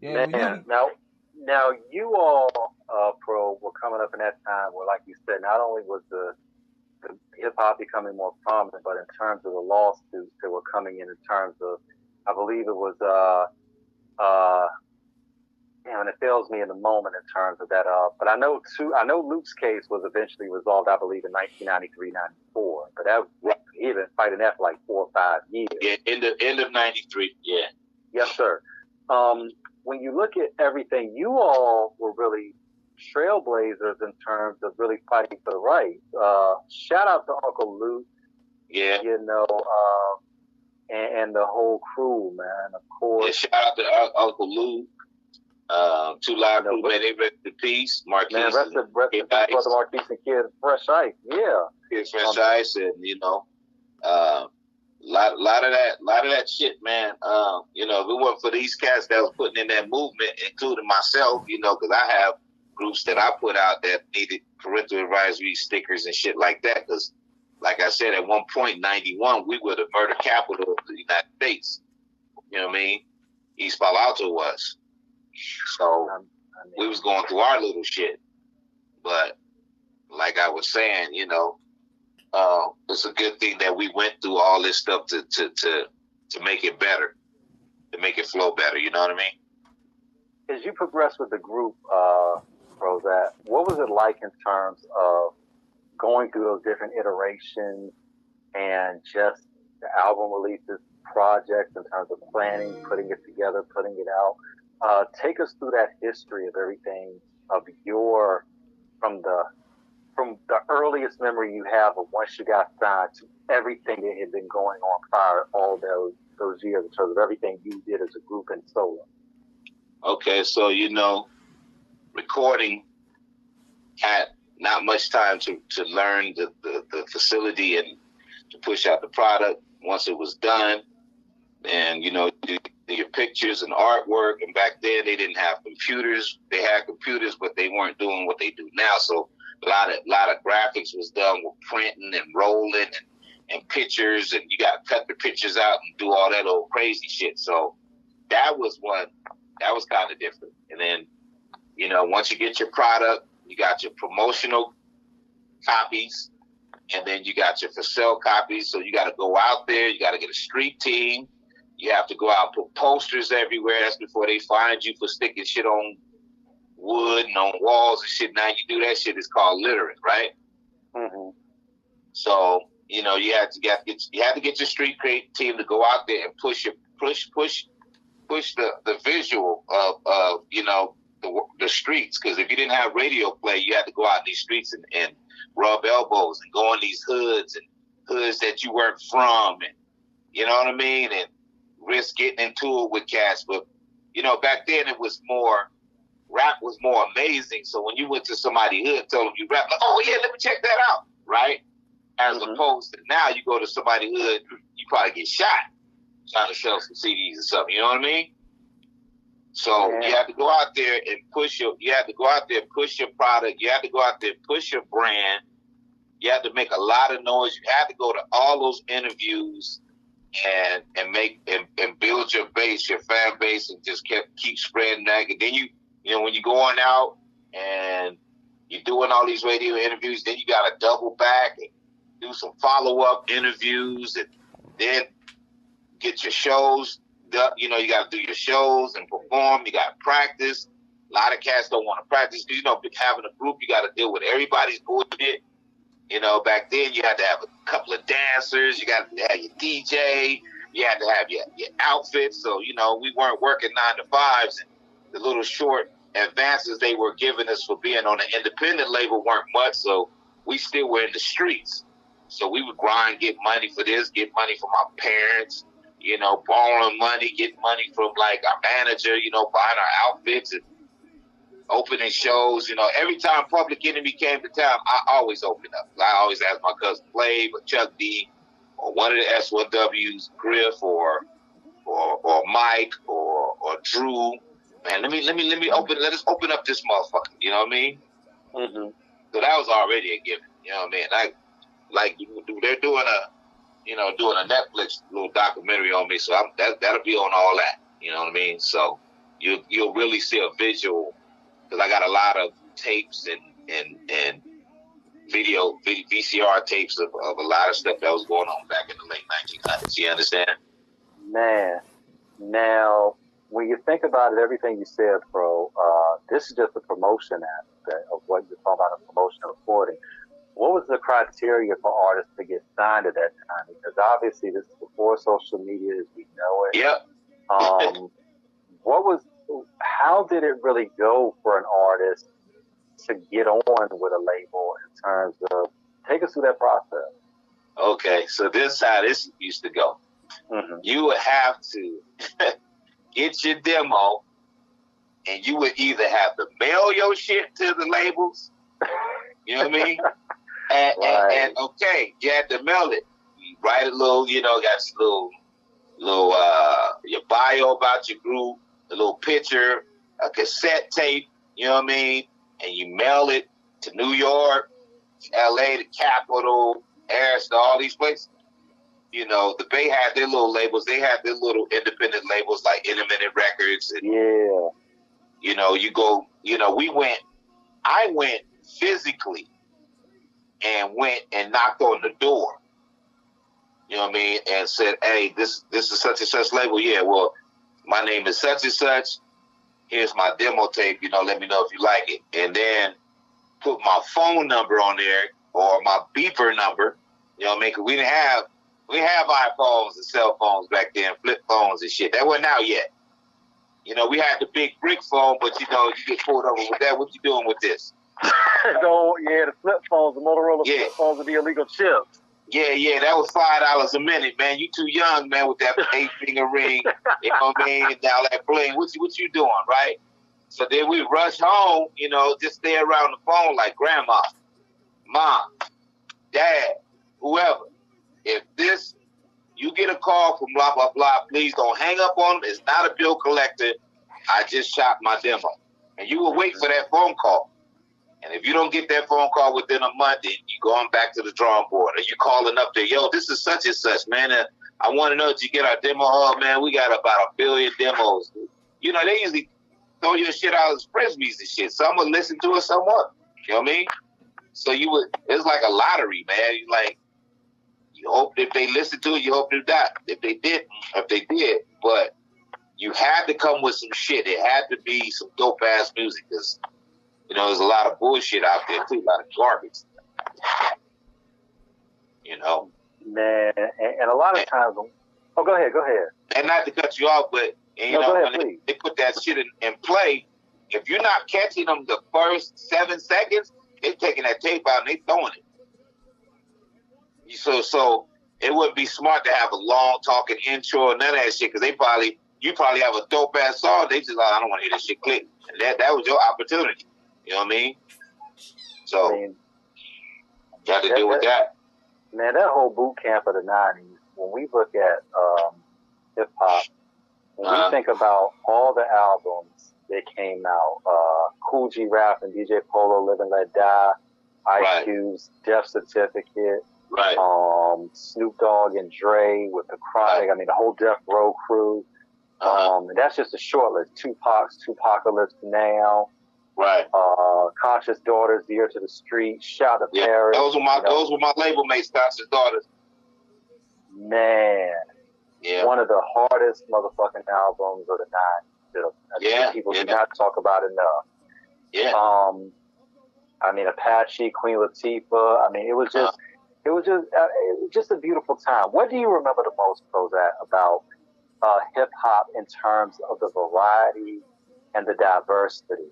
Yeah, man, now you all, Pro, were coming up in that time where, like you said, not only was the hip hop becoming more prominent, but in terms of the lawsuits that were coming in terms of, I believe it was, and it fails me in the moment in terms of that. But I know Luke's case was eventually resolved, I believe, in 1993, 94. But that was, he been fighting that for like 4 or 5 years. Yeah, end of 93. Yeah. Yes, sir. When you look at everything, you all were really trailblazers in terms of really fighting for the right. Shout out to Uncle Luke. Yeah. And the whole crew, man. Of course. Yeah, shout out to Uncle Luke. 2 Live Crew, man, they rest in peace. Marquise. Man, rest in peace, brother Marquise and Kid Fresh Ice. Yeah. Kid Fresh Ice, and lot of that shit, man. If it wasn't for these cats that was putting in that movement, including myself, because I have groups that I put out that needed parental advisory stickers and shit like that. Because, like I said, at one point, 91, we were the murder capital of the United States. You know what I mean? East Palo Alto was. So we was going through our little shit. But like I was saying, it's a good thing that we went through all this stuff to make it better, to make it flow better. You know what I mean? As you progress with the group, PROHOEZAK, what was it like in terms of going through those different iterations and just the album releases, projects in terms of planning, putting it together, putting it out? Take us through that history of everything of from the from the earliest memory you have of once you got signed to everything that had been going on prior all those years in terms of everything you did as a group and solo? Okay, so recording had not much time to learn the facility and to push out the product. Once it was done, and do your pictures and artwork. And back then they didn't have computers. They had computers, but they weren't doing what they do now. So a lot of graphics was done with printing and rolling and pictures, and you got to cut the pictures out and do all that old crazy shit. So that was kind of different. And then once you get your product, you got your promotional copies, and then you got your for sale copies. So you got to go out there. You got to get a street team. You have to go out and put posters everywhere. That's before they find you for sticking shit on wood and on walls and shit. Now you do that shit, it's called littering, right? Mm-hmm. So you had to get your street team to go out there and push the visual of the streets. Because if you didn't have radio play, you had to go out in these streets and rub elbows and go in these hoods that you weren't from, and you know what I mean, and risk getting into it with cats. But back then rap was more amazing. So when you went to somebody's hood, told them you rap, like, oh yeah, let me check that out, right? As opposed to now, you go to somebody's hood, you probably get shot trying to sell some CDs or something. You know what I mean? So you have to go out there and push your product. You have to go out there and push your brand. You have to make a lot of noise. You have to go to all those interviews and build your base, your fan base, and just keep spreading that. And then when you're going out and you're doing all these radio interviews, then you got to double back and do some follow-up interviews, and then get your shows. You got to do your shows and perform. You got to practice. A lot of cats don't want to practice because, having a group, you got to deal with everybody's bullshit. Back then you had to have a couple of dancers. You got to have your DJ. You had to have your outfits. So, we weren't working 9 to 5s. And the little short advances they were giving us for being on an independent label weren't much. So we still were in the streets. So we would grind, get money for this, get money from our parents, borrowing money, getting money from like our manager, buying our outfits and opening shows. Every time Public Enemy came to town, I always opened up. I always asked my cousin Flav or Chuck D or one of the S1Ws, Griff or Mike or Drew. Man, let us open up this motherfucker. You know what I mean? Mm-hmm. So that was already a given. You know what I mean? They're doing a Netflix little documentary on me, so that'll be on all that. You know what I mean? So you'll really see a visual, because I got a lot of tapes and video VCR tapes of a lot of stuff that was going on back in the late 1900s. You understand? Man, now when you think about it, everything you said, bro, this is just the promotion aspect of what you're talking about, a promotion of recording. What was the criteria for artists to get signed at that time? Because obviously this is before social media as we know it. Yep. How did it really go for an artist to get on with a label in terms of, take us through that process? Okay, so this is how this used to go. Mm-hmm. You would have to get your demo, and you would either have to mail your shit to the labels, you know what I mean? And okay, you had to mail it. You write a little, got your little your bio about your group, a little picture, a cassette tape, you know what I mean? And you mail it to New York, LA, the Capitol, Harrison, all these places. The Bay had their little labels. They had their little independent labels like Intermittent Records. And, I went physically and went and knocked on the door. You know what I mean? And said, hey, this is such and such label. Yeah, well, my name is such and such. Here's my demo tape. Let me know if you like it. And then put my phone number on there or my beeper number. You know what I mean? Because we didn't have iPhones and cell phones back then, flip phones and shit. That wasn't out yet. We had the big brick phone, but you get pulled over with that. What you doing with this? The flip phones, the Motorola flip phones with the illegal chips. Yeah, that was $5 a minute, man. You too young, man, with that 8-finger ring. You know what I mean? And all that bling. What you doing, right? So then we rush home, just stay around the phone like grandma, mom, dad, whoever. If you get a call from blah, blah, blah, please don't hang up on them. It's not a bill collector. I just shot my demo. And you will wait for that phone call. And if you don't get that phone call within a month, then you going back to the drawing board. Or you calling up there, yo, this is such and such, man. I want to know if you get our demo. Oh, man, we got about 1 billion demos. They usually throw your shit out as frisbees and shit. Some will listen to it, some won't. You know what I mean? So it's like a lottery, man. You hope if they listen to it, you hope they're not. If they did, but you had to come with some shit. It had to be some dope-ass music because, there's a lot of bullshit out there, too, a lot of garbage. Man, and a lot of times... Oh, go ahead. And not to cut you off, but, when they put that shit in play, if you're not catching them the first 7 seconds, they're taking that tape out and they throwing it. So it would be smart to have a long talking intro and none of that shit, because you probably have a dope ass song. They just I don't want to hear this shit click. And that was your opportunity. You know what I mean? So you have to deal with that. Man, that whole boot camp of the 90s, when we look at hip hop, when we think about all the albums that came out, Cool G Rap and DJ Polo, Live and Let Die, Ice Cube's Death Certificate, Snoop Dogg and Dre with the Chronic, the whole Death Row crew. And that's just a short list. Tupac's Tupacalypse Now. Right. Conscious Daughters, Dear to the Street, Shout to Paris. Those were my label mates, Conscious Daughters. Man. Yeah. One of the hardest motherfucking albums of the 90s. People do not talk about enough. Yeah. Apache, Queen Latifah. It was just a beautiful time. What do you remember the most, PROHOEZAK, about hip hop in terms of the variety and the diversity,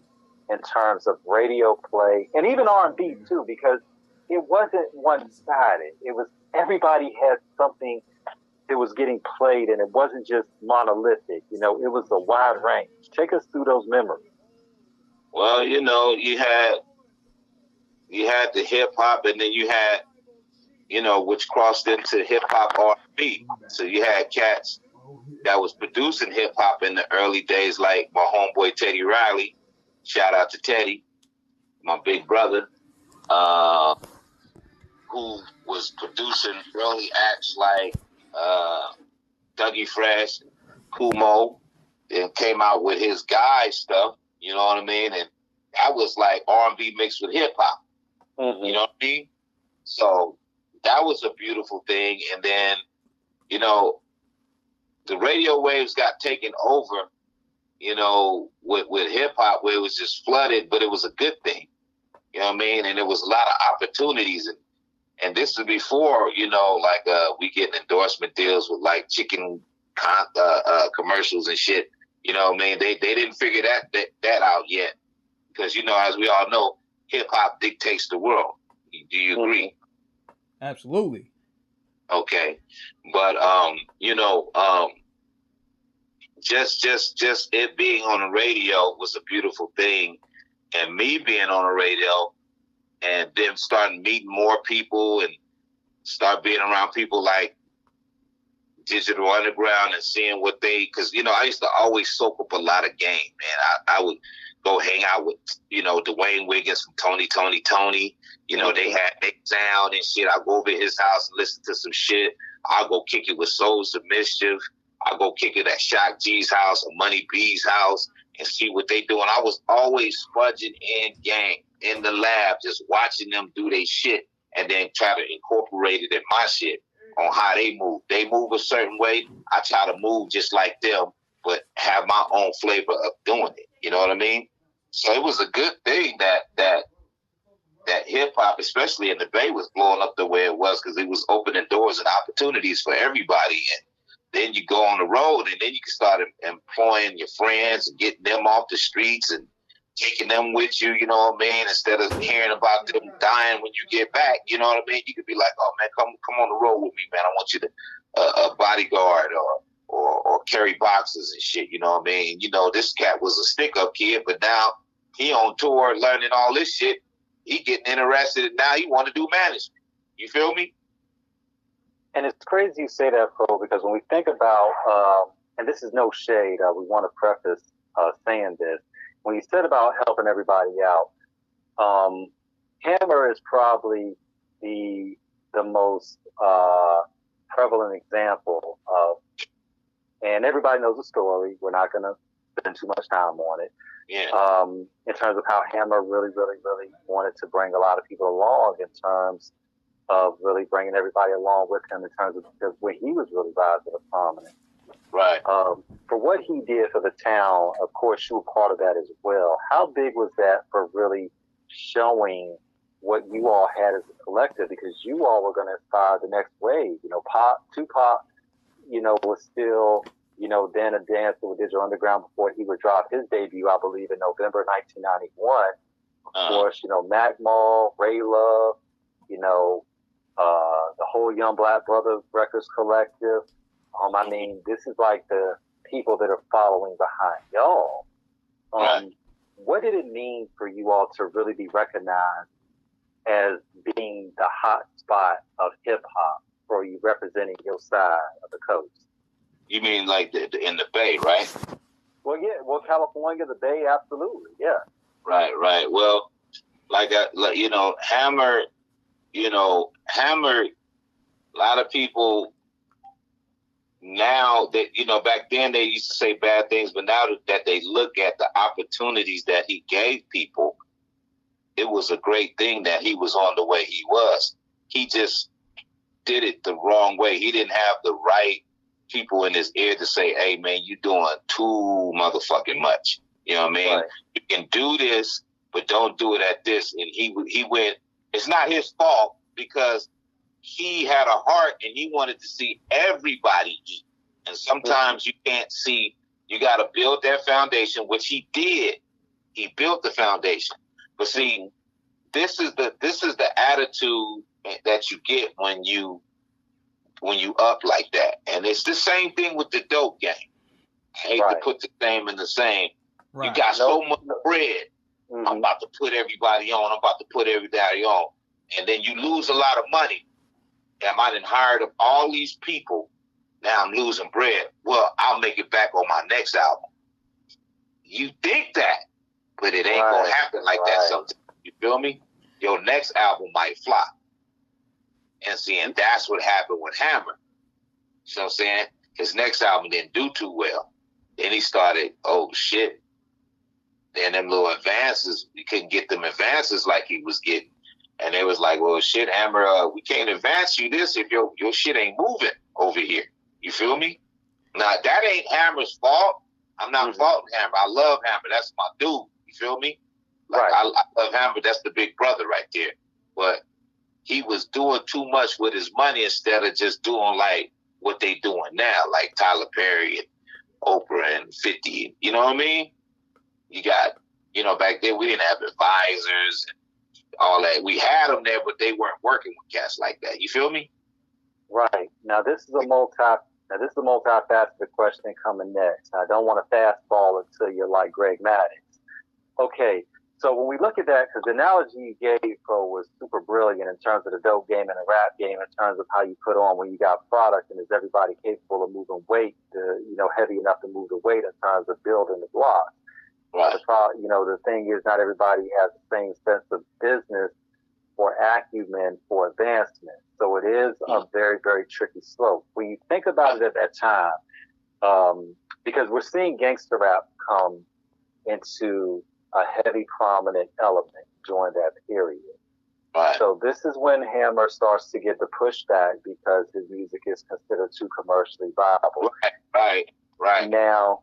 in terms of radio play and even R&B too, because it wasn't one-sided. It was everybody had something that was getting played, and it wasn't just monolithic. It was a wide range. Take us through those memories. Well, you had the hip hop, and then you had, which crossed into hip hop R&B. So you had cats that was producing hip hop in the early days, like my homeboy Teddy Riley. Shout out to Teddy, my big brother, who was producing early acts like Dougie Fresh, Kumo, and came out with his guy stuff. You know what I mean? And that was like R&B mixed with hip hop. Mm-hmm. You know what I mean? So that was a beautiful thing. And then, the radio waves got taken over, with hip hop, where it was just flooded, but it was a good thing. You know what I mean? And there was a lot of opportunities. And this is before, we getting endorsement deals with like chicken commercials and shit. You know what I mean? They didn't figure that out yet. Because, as we all know, hip hop dictates the world. Do you agree? Absolutely. Okay. But, just it being on the radio was a beautiful thing. And me being on the radio and then starting meeting more people and start being around people like Digital Underground and seeing what because, I used to always soak up a lot of game, man. I would go hang out with, Dwayne Wiggins from Tony. They had their sound and shit. I'll go over to his house and listen to some shit. I'll go kick it with Souls of Mischief. I'll go kick it at Shock G's house or Money B's house and see what they doing. I was always fudging in gang, in the lab, just watching them do their shit and then try to incorporate it in my shit on how they move. They move a certain way. I try to move just like them, but have my own flavor of doing it. You know what I mean? So it was a good thing that hip hop, especially in the Bay, was blowing up the way it was, because it was opening doors and opportunities for everybody. And then you go on the road, and then you can start employing your friends and getting them off the streets and taking them with you, you know what I mean? Instead of hearing about them dying when you get back, you know what I mean? You could be like, oh man, come on the road with me, man. I want you to a bodyguard or carry boxes and shit, you know what I mean? You know, this cat was a stick-up kid, but now he on tour learning all this shit. He getting interested, and now he want to do management. You feel me? And it's crazy you say that, Pro, because when we think about, and this is no shade, we want to preface saying this. When you said about helping everybody out, Hammer is probably the most prevalent example of, and everybody knows the story. We're not going to spend too much time on it. Yeah. In terms of how Hammer really wanted to bring a lot of people along in terms of really bringing everybody along with him in terms of because when he was really rising to prominence. Right. For what he did for the town, of course, you were part of that as well. How big was that for really showing what you all had as a collective? Because you all were going to inspire the next wave. You know, Tupac, you know, was still, you know, then a dancer with Digital Underground before he would drop his debut, I believe, in November 1991. Of course, you know, Mac Mall, Ray Love, you know, the whole Young Black Brothers Records Collective. I mean, this is like the people that are following behind y'all. Right. What did it mean for you all to really be recognized as being the hot spot of hip hop, or you representing your side of the coast? You mean like in the Bay, right? Well, yeah. Well, California, the Bay, absolutely, yeah. Right. Well, you know, Hammer. A lot of people now that, you know, back then they used to say bad things, but now that they look at the opportunities that he gave people, it was a great thing that he was on the way he was. He just did it the wrong way. He didn't have the right people in his ear to say, hey man, you doing too motherfucking much. You know what I mean? Right. You can do this, but don't do it at this. And he went, it's not his fault because he had a heart and he wanted to see everybody eat. And sometimes you can't see, you got to build that foundation, which he did. He built the foundation. But see, this is the attitude that you get when you up like that. And it's the same thing with the dope game. I hate to put the same in the same. Right. You got so much bread. Mm-hmm. I'm about to put everybody on. And then you lose a lot of money. Damn, I done hired up all these people. Now I'm losing bread. Well, I'll make it back on my next album. You think that, but it ain't going to happen like that sometimes. You feel me? Your next album might flop. And that's what happened with Hammer. You know what I'm saying? His next album didn't do too well. Then he started, oh shit. Then them little advances, we couldn't get them advances like he was getting. And they was like, well, shit, Hammer, we can't advance you this if your shit ain't moving over here. You feel me? Now, that ain't Hammer's fault. I'm not faulting Hammer. I love Hammer. That's my dude. You feel me? Like, I love Hammer. That's the big brother right there. But he was doing too much with his money instead of just doing like what they doing now, like Tyler Perry and Oprah and 50. You know what I mean? You got, you know, back then we didn't have advisors and all that. We had them there, but they weren't working with cats like that. You feel me? Right. Now this is a multifaceted question coming next. I don't want to fastball until you're like Greg Maddox. Okay, so when we look at that, because the analogy you gave, Pro, was super brilliant in terms of the dope game and the rap game, in terms of how you put on when you got product, and is everybody capable of moving weight, heavy enough to move the weight in terms of building the blocks. Right. The thing is, not everybody has the same sense of business or acumen for advancement. So it is a very, very tricky slope. When you think about it at that time, because we're seeing gangster rap come into a heavy, prominent element during that period. Right. So this is when Hammer starts to get the pushback because his music is considered too commercially viable. Right. Now,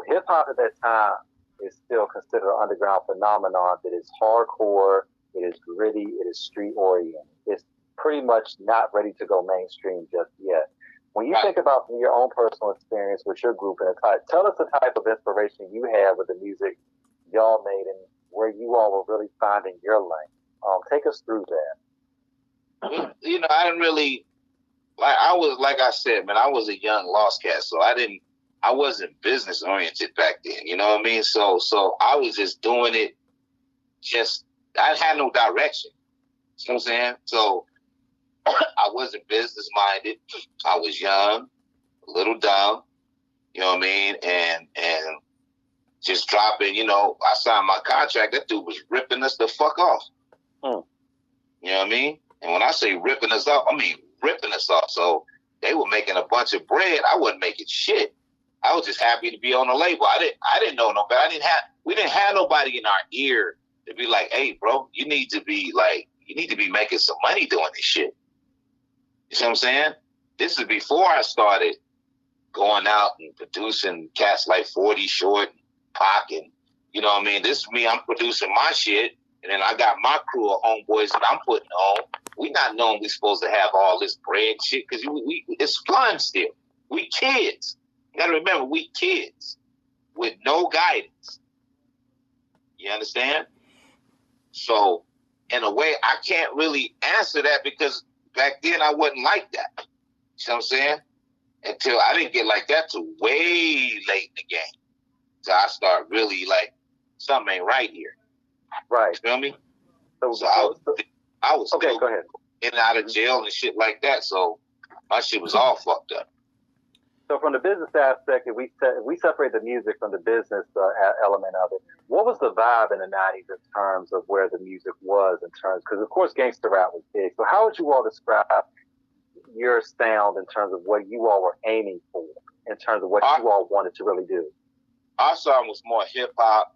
hip hop at that time is still considered an underground phenomenon that is hardcore, it is gritty, it is street oriented. It's pretty much not ready to go mainstream just yet. When you think about from your own personal experience with your group and tell us the type of inspiration you had with the music y'all made and where you all were really finding your lane. Take us through that. You know, I didn't really, like I said, man, I was a young lost cat, so I wasn't business oriented back then. You know what I mean? So I was just doing it. I had no direction. You know what I'm saying? So I wasn't business minded. I was young, a little dumb. You know what I mean? And just dropping. You know, I signed my contract. That dude was ripping us the fuck off. You know what I mean? And when I say ripping us off, I mean ripping us off. So they were making a bunch of bread. I wasn't making shit. I was just happy to be on the label. I didn't know nobody. We didn't have nobody in our ear to be like, hey, bro, you need to be making some money doing this shit. You see what I'm saying? This is before I started going out and producing cats like 40 Short, Pac, and you know what I mean? This is me. I'm producing my shit, and then I got my crew of homeboys that I'm putting on. We not knowing we supposed to have all this bread shit because it's fun still. We kids. You gotta remember, we kids with no guidance. You understand? So, in a way, I can't really answer that because back then I wasn't like that. You know what I'm saying? Until I didn't get like that till way late in the game. So I start really like, something ain't right here. Right. You feel me? So I was okay, still go ahead. in and out of jail and shit like that. So my shit was all fucked up. So from the business aspect, if we separate the music from the business element of it, what was the vibe in the 90s in terms of where the music was because of course gangster rap was big. So how would you all describe your sound in terms of what you all were aiming for, in terms of what you all wanted to really do? Our song was more hip hop,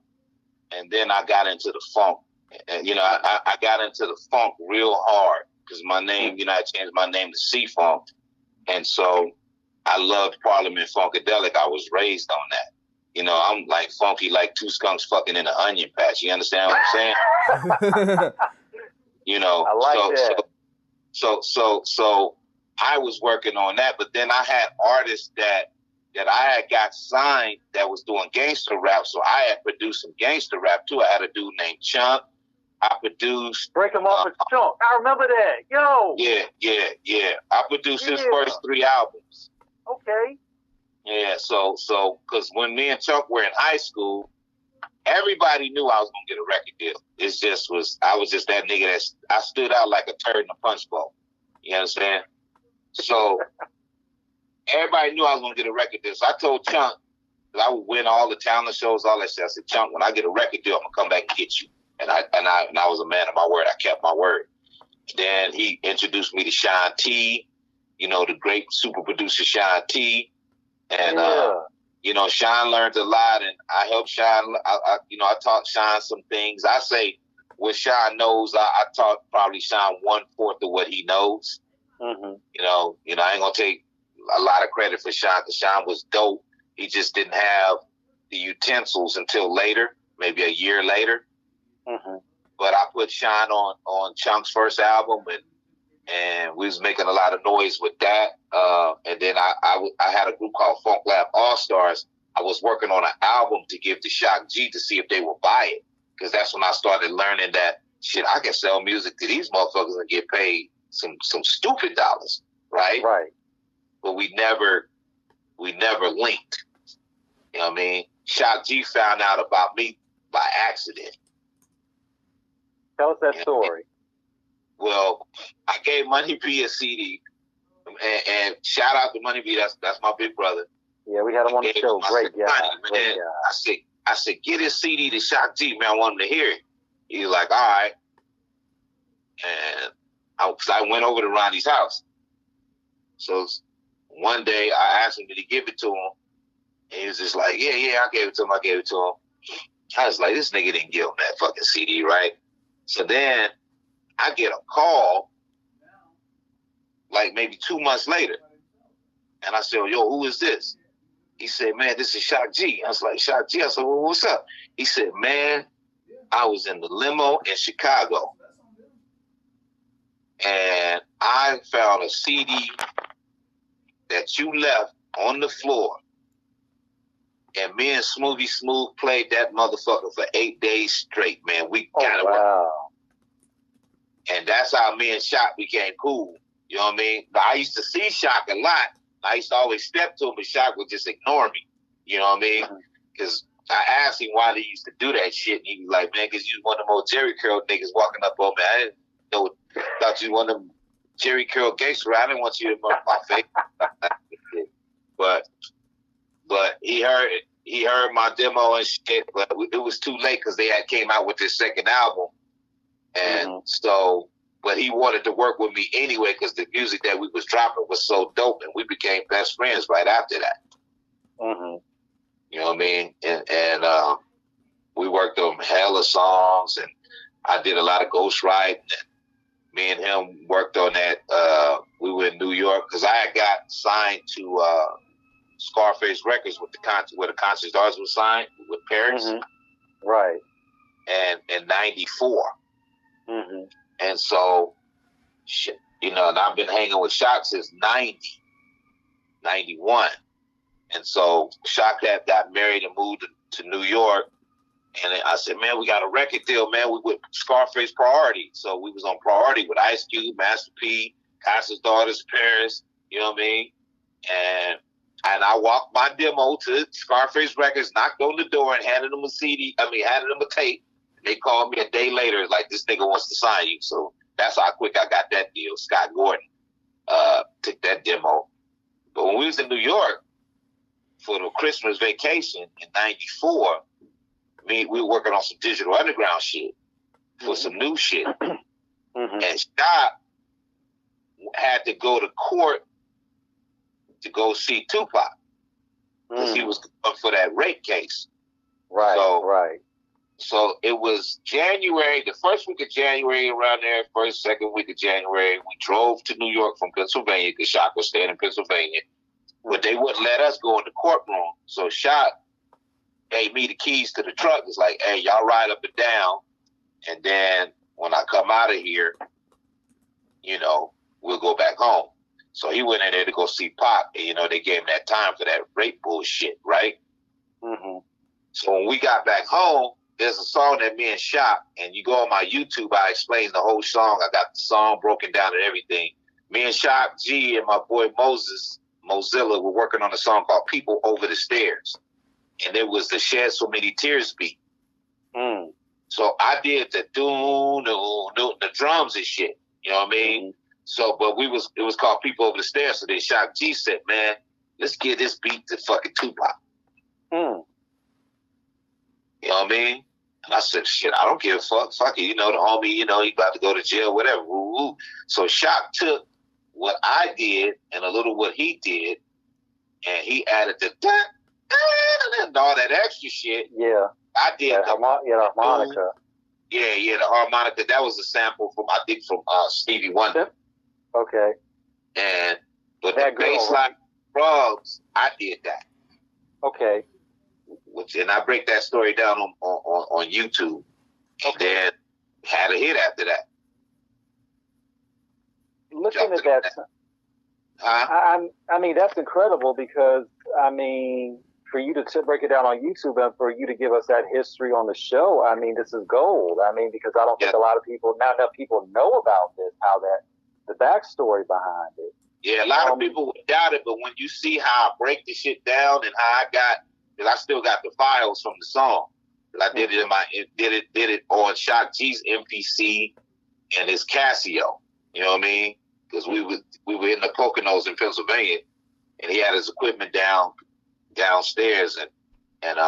and then I got into the funk. And, you know, I got into the funk real hard because my name, you know, I changed my name to C-Funk. And so I loved Parliament Funkadelic. I was raised on that. You know, I'm like funky like two skunks fucking in an onion patch. You understand what I'm saying? You know, I like that. So I was working on that, but then I had artists that I had got signed that was doing gangster rap, so I had produced some gangster rap too. I had a dude named Chunk. I produced Break him off a Chunk. I remember that. Yo. Yeah. I produced his first 3 albums. Okay. Yeah, so because when me and Chunk were in high school, everybody knew I was gonna get a record deal. I was just that nigga that I stood out like a turd in a punch bowl. You understand? So everybody knew I was gonna get a record deal. So I told Chunk that I would win all the talent shows, all that shit. I said, Chunk, when I get a record deal, I'm gonna come back and get you. And I was a man of my word. I kept my word. Then he introduced me to Sean T, you know, the great super producer Sean T. And you know, Sean learned a lot, and I helped Sean. I taught Sean some things. I say what Sean knows, I taught probably Sean 1/4 of what he knows. Mm-hmm. You know, I ain't gonna take a lot of credit for Sean because Sean was dope. He just didn't have the utensils until later, maybe a year later. Mm-hmm. But I put Sean on Chunk's first album, and we was making a lot of noise with that. And then I had a group called Funk Lab All Stars. I was working on an album to give to Shock G to see if they would buy it, because that's when I started learning that shit, I can sell music to these motherfuckers and get paid some stupid dollars, right? Right. But we never linked. You know what I mean? Shock G found out about me by accident. Tell us that story. Well, I gave Money B a CD, and shout out to Money B. That's my big brother. Yeah, we had him on the show. Great guy. I said, get his CD to Shock G, man. I want him to hear it. He was like, all right. And I went over to Ronnie's house. So one day I asked him, did he give it to him? And he was just like, yeah, I gave it to him. I was like, this nigga didn't give him that fucking CD, right? So then I get a call like maybe 2 months later. And I said, yo, who is this? He said, man, this is Shock G. I was like, Shock G? I said, well, what's up? He said, man, I was in the limo in Chicago, and I found a CD that you left on the floor And me and Smoothie Smooth played that motherfucker for 8 days straight, man. We got it. Wow. And that's how me and Shock became cool. You know what I mean? But I used to see Shock a lot. I used to always step to him, but Shock would just ignore me. You know what I mean? Because I asked him why they used to do that shit. And he was like, man, because you was one of the most Jerry Curl niggas walking up on me. I didn't know, thought you was one of them Jerry Curl gangster. I didn't want you to murder my face. But he heard my demo and shit, but it was too late because they had came out with their second album. And so, but he wanted to work with me anyway because the music that we was dropping was so dope, and we became best friends right after that. You know what I mean? And we worked on hella songs, and I did a lot of ghostwriting. And me and him worked on that. We were in New York because I had got signed to Scarface Records with where the Conscious Arts was signed with Paris. Right. And in '94. And so, you know, and I've been hanging with Shock since 91. And so Shock had got married and moved to New York. And I said, man, we got a record deal, man. We with Scarface Priority. So we was on Priority with Ice Cube, Master P, Conscious Daughters, Paris, you know what I mean? And I walked my demo to Scarface Records, knocked on the door and handed them a tape. They called me a day later, like, this nigga wants to sign you. So that's how quick I got that deal. Scott Gordon took that demo. But when we was in New York for the Christmas vacation in '94, we were working on some Digital Underground shit for some new shit. And Scott had to go to court to go see Tupac because he was going for that rape case. So it was January, the first week of January, around there, first, second week of January. We drove to New York from Pennsylvania because Shock was staying in Pennsylvania. But they wouldn't let us go in the courtroom. So Shock gave me the keys to the truck. It's like, hey, y'all ride up and down. And then when I come out of here, you know, we'll go back home. So he went in there to go see Pac. And, you know, they gave him that time for that rape bullshit, right? So when we got back home, there's a song that me and Shock, and you go on my YouTube, I explain the whole song. I got the song broken down and everything. Me and Shock G and my boy Mozilla were working on a song called People Over the Stairs. And it was the Shed So Many Tears beat. So I did the the drums and shit. You know what I mean? So, but it was called People Over the Stairs. So then Shock G said, man, let's get this beat to fucking Tupac. You know what I mean? And I said, shit, I don't give a fuck. Fuck it. You know, the homie, you know, he about to go to jail, whatever. Woo-woo. So Shock took what I did and a little what he did, and he added the and all that extra shit. Yeah. I did the harmonica. Yeah, the harmonica. That was a sample from, I think, from Stevie Wonder. Okay. But the bassline frogs, I did that. Okay. And I break that story down on YouTube. Okay. Then had a hit after that. Looking at that, I mean, that's incredible because, I mean, for you to break it down on YouTube and for you to give us that history on the show, I mean, this is gold. I mean, because I don't think not enough people know about this, the backstory behind it. Yeah, a lot of people would doubt it, but when you see how I break the shit down and how because I still got the files from the song. I did it did it on Shock G's MPC and his Casio. You know what I mean? Because we were in the Poconos in Pennsylvania, and he had his equipment downstairs, and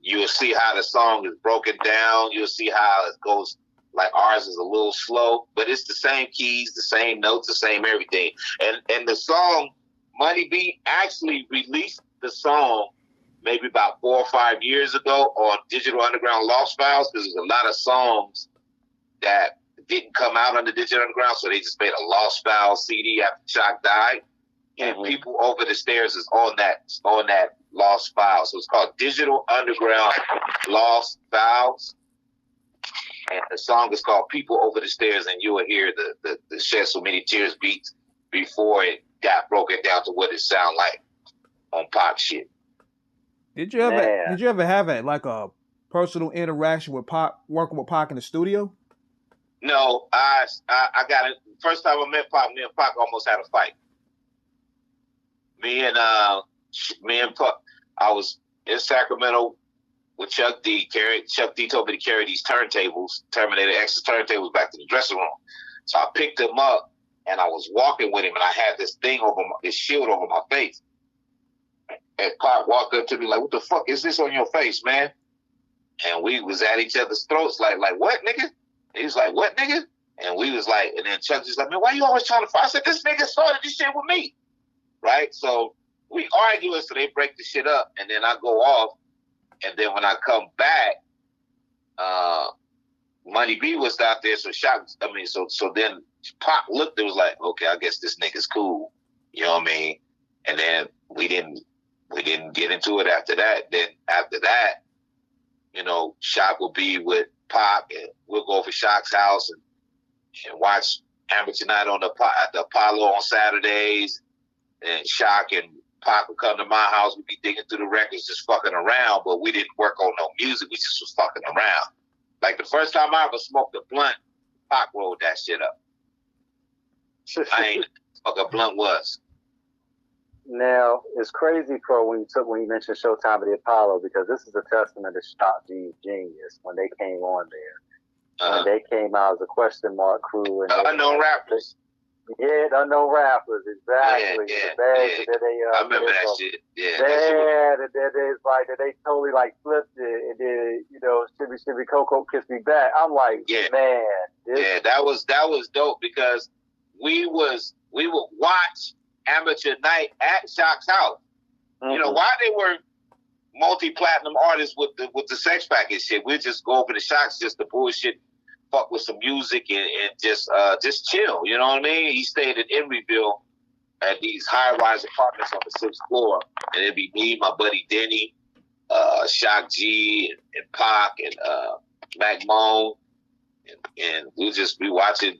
you'll see how the song is broken down. You'll see how it goes. Like ours is a little slow, but it's the same keys, the same notes, the same everything. And the song Money B actually released the song maybe about 4 or 5 years ago on Digital Underground Lost Files, because there's a lot of songs that didn't come out on the Digital Underground, so they just made a Lost Files CD after Shock died. And People Over the Stairs is on that Lost Files. So it's called Digital Underground Lost Files. And the song is called People Over the Stairs, and you will hear the Shed So Many Tears beats before it got broken down to what it sound like on pop shit. Did you ever have a personal interaction with Pac, working with Pac in the studio? No, I got it. First time I met Pac, me and Pac almost had a fight. Me and Pac, I was in Sacramento with Chuck D. Chuck D told me to carry these turntables, Terminator X's turntables, back to the dressing room. So I picked them up and I was walking with him, and I had this thing this shield over my face. And Pac walked up to me like, "What the fuck is this on your face, man?" And we was at each other's throats like what, nigga? He was like, "What, nigga?" And we was like, and then Chuck was like, "Man, why you always trying to fight?" I said, "This nigga started this shit with me." Right? So we arguing, so they break the shit up, and then I go off, and then when I come back, Money B was out there, so then Pac looked and was like, "Okay, I guess this nigga's cool." You know what I mean? And then we didn't get into it after that. Then after that, you know, Shock will be with Pac, and we'll go over Shock's house and watch Amateur Night on the Apollo on Saturdays. And Shock and Pac would come to my house. We'd be digging through the records, just fucking around, but we didn't work on no music. We just was fucking around. Like the first time I ever smoked a blunt, Pac rolled that shit up. I ain't what a blunt was. Now, it's crazy, Pro, when you mentioned Showtime at the Apollo, because this is a testament to Shock G's genius when they came on there. When they came out as a question mark crew. And unknown rappers. Yeah, the unknown rappers, exactly. Yeah. I remember that shit. They totally like flipped it, and then, you know, Shibby Shibby Coco Kiss Me Back. I'm like, man. That was dope, because we would watch Amateur Night at Shock's house. Mm-hmm. You know, while they were multi-platinum artists with the Sex Packet shit, we'd just go over to Shock's just to bullshit, fuck with some music and just chill. You know what I mean? He stayed in Emeryville at these high-rise apartments on the 6th floor, and it'd be me, my buddy Denny, Shock G, and Pac, and Mac Moan, and we'd just be watching,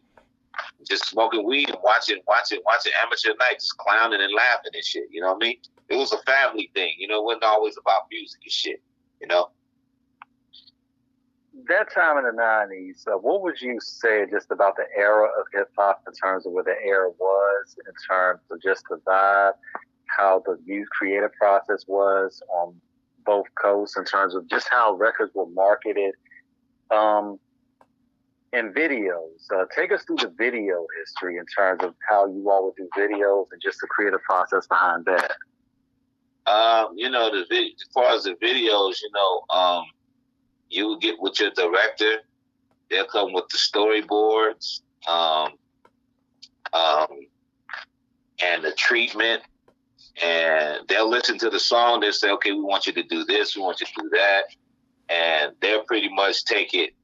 just smoking weed and watching Amateur Night, just clowning and laughing and shit. You know what I mean? It was a family thing. You know, it wasn't always about music and shit. You know? That time in the 90s, what would you say just about the era of hip-hop in terms of where the era was, in terms of just the vibe, how the creative process was on both coasts, in terms of just how records were marketed, and videos? Take us through the video history in terms of how you all would do videos and just the creative process behind that. You know, as far as the videos, you know, you would get with your director. They'll come with the storyboards, and the treatment, and they'll listen to the song. They'll say, "Okay, we want you to do this. We want you to do that," and they'll pretty much take it,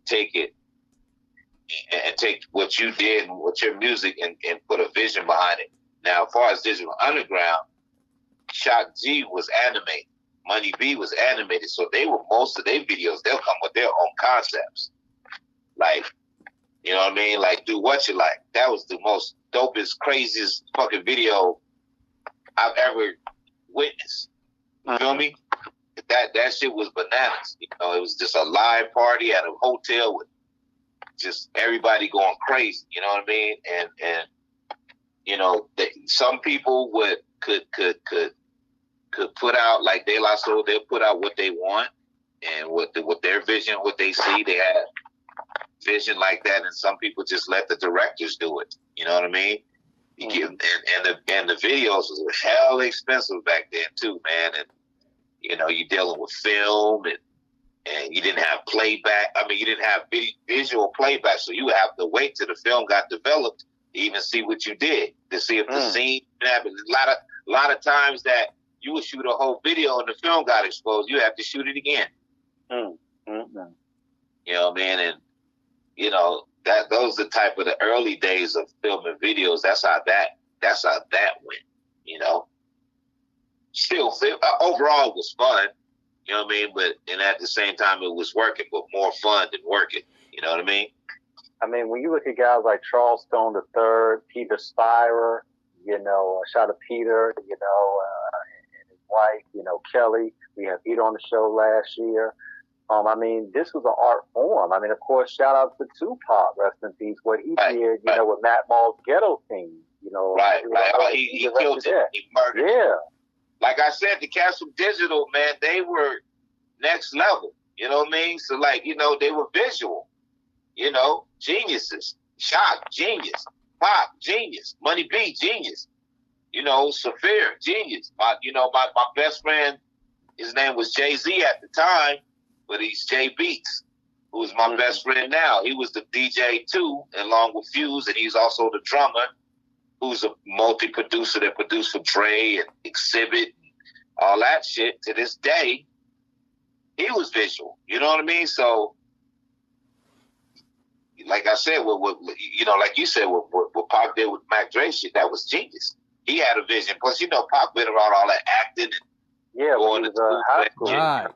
and take what you did and what your music and put a vision behind it. Now, as far as Digital Underground, Shock G was animated. Money B was animated, so most of their videos, they'll come with their own concepts. Like, you know what I mean? Like, Do What You Like. That was the most dopest, craziest fucking video I've ever witnessed. You feel me? That shit was bananas. You know, it was just a live party at a hotel with just everybody going crazy. You know what I mean? And you know, some people could put out, like De La Soul, they'll put out what they want and what their vision, what they see. They have vision like that, and some people just let the directors do it. You know what I mean? You give, and the videos was hell expensive back then too, man. And you know, you're dealing with film, and you didn't have playback. I mean, you didn't have visual playback, so you would have to wait till the film got developed to even see what you did, to see if the scene happened. A lot of times that you would shoot a whole video and the film got exposed, you have to shoot it again. Mm-hmm. You know what I mean? And you know, those are the type of the early days of filming videos. That's how that went. You know, still overall it was fun. You know what I mean? And at the same time it was working, but more fun than working. You know what I mean? I mean, when you look at guys like Charles Stone III, Peter Spira, you know, shout out to Peter, you know, wife, Kelly. We had Pete on the show last year. I mean, this was an art form. I mean, of course, shout out to Tupac, rest in peace, what he did, with Matt Mall's Ghetto Team, Right. He killed him. He murdered him. Like I said, the cats from Digital, man, they were next level. You know what I mean? So, they were visual. Geniuses. Shock, genius. Pop, genius. Money B, genius. Saphir, genius. My best friend, his name was Jay-Z at the time, but he's Jay Beats, who's my best friend now. He was the DJ too, along with Fuse, and he's also the drummer, who's a multi-producer that produced for Dre and Exhibit, and all that shit. To this day, he was visual. You know what I mean? So, like I said, like you said, what Pac did with Mac Dre shit, that was genius. He had a vision. Plus, Pac been around all that acting and going to high school. Right.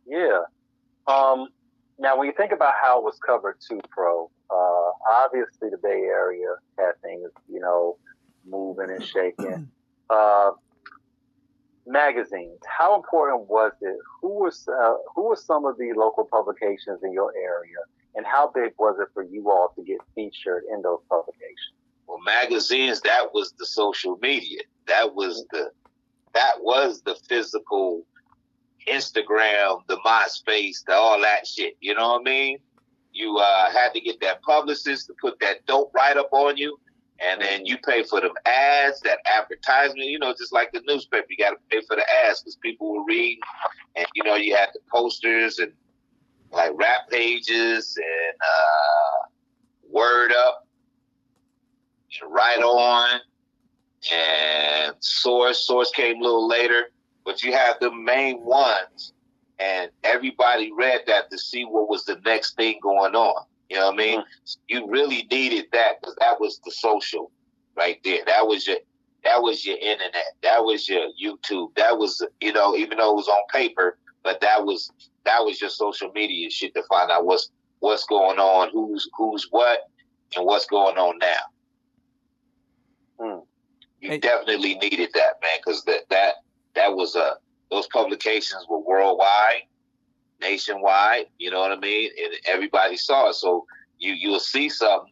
Yeah. Now, when you think about how it was covered too, Pro, obviously the Bay Area had things, moving and shaking. Magazines, how important was it? Who were some of the local publications in your area, and how big was it for you all to get featured in those publications? Well, magazines, that was the social media. That was the physical Instagram, the MySpace, all that shit. You know what I mean? You had to get that publicist to put that dope write-up on you, and then you pay for them ads, that advertisement, just like the newspaper. You got to pay for the ads because people were reading, and, you had the posters and, like, rap pages and Word Up, and Right On, and Source. Source came a little later. But you have the main ones, and everybody read that to see what was the next thing going on. You know what I mean? You really needed that because that was the social right there. That was your internet. That was your YouTube. That was, even though it was on paper, but that was your social media shit to find out what's going on, who's what, and what's going on now. You definitely needed that, man, because that was those publications were worldwide, nationwide, you know what I mean? And everybody saw it. So you'll see something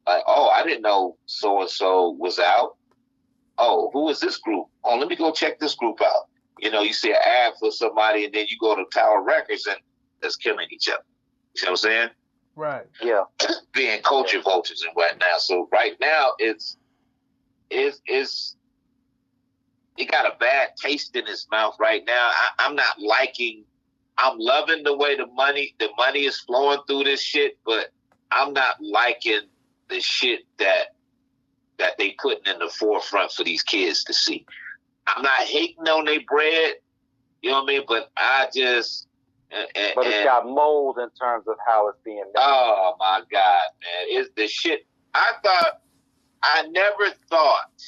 like, oh, I didn't know so-and-so was out. Oh, who is this group? Oh, let me go check this group out. You see an ad for somebody, and then you go to Tower Records and that's killing each other. You see what I'm saying? Right. Yeah. Being culture vultures and whatnot. So right now it's he got a bad taste in his mouth right now. I'm loving the way the money is flowing through this shit, but I'm not liking the shit that they putting in the forefront for these kids to see. I'm not hating on their bread, you know what I mean? But I just... but it's got mold in terms of how it's being made. Oh, my God, man. It's the shit. I never thought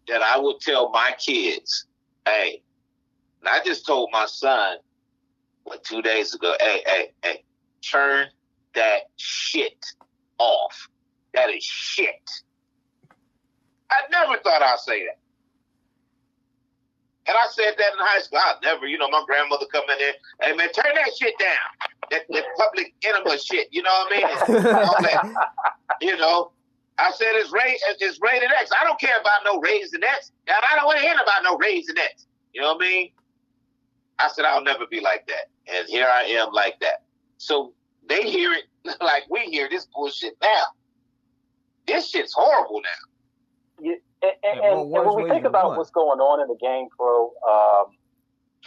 that I would tell my kids, hey, and I just told my son, 2 days ago, hey, turn that shit off. That is shit. I never thought I'd say that. And I said that in high school. I never, my grandmother come in there, hey, man, turn that shit down. That public enema shit, you know what I mean? All that, I said it's rated X. I don't care about no raising X. And I don't want to hear about no raising X. You know what I mean? I said I'll never be like that. And here I am like that. So they hear it like we hear this bullshit now. This shit's horrible now. Yeah, and when we think about what's going on in the game, Pro,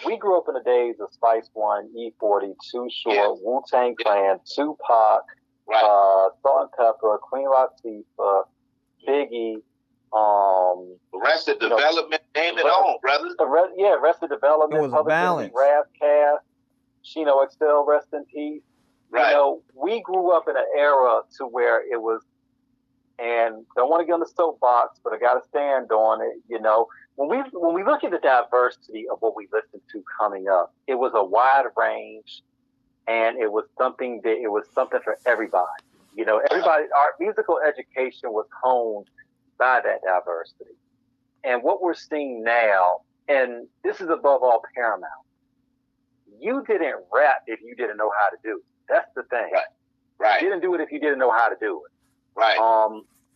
we grew up in the days of Spice One, E-40, Too Short, Wu-Tang Clan, Tupac, Salt and Pepper, Queen Latifah, Biggie, Arrested Development, name it on, brother. Arrested Development, it was a balance. Razzcast, Chino Excel, rest in peace. Right. We grew up in an era to where it was, and don't want to get on the soapbox, but I got to stand on it. When we look at the diversity of what we listened to coming up, it was a wide range. And it was something for everybody. Everybody, our musical education was honed by that diversity. And what we're seeing now, and this is above all paramount, you didn't rap if you didn't know how to do it. That's the thing. Right. You didn't do it if you didn't know how to do it. Right.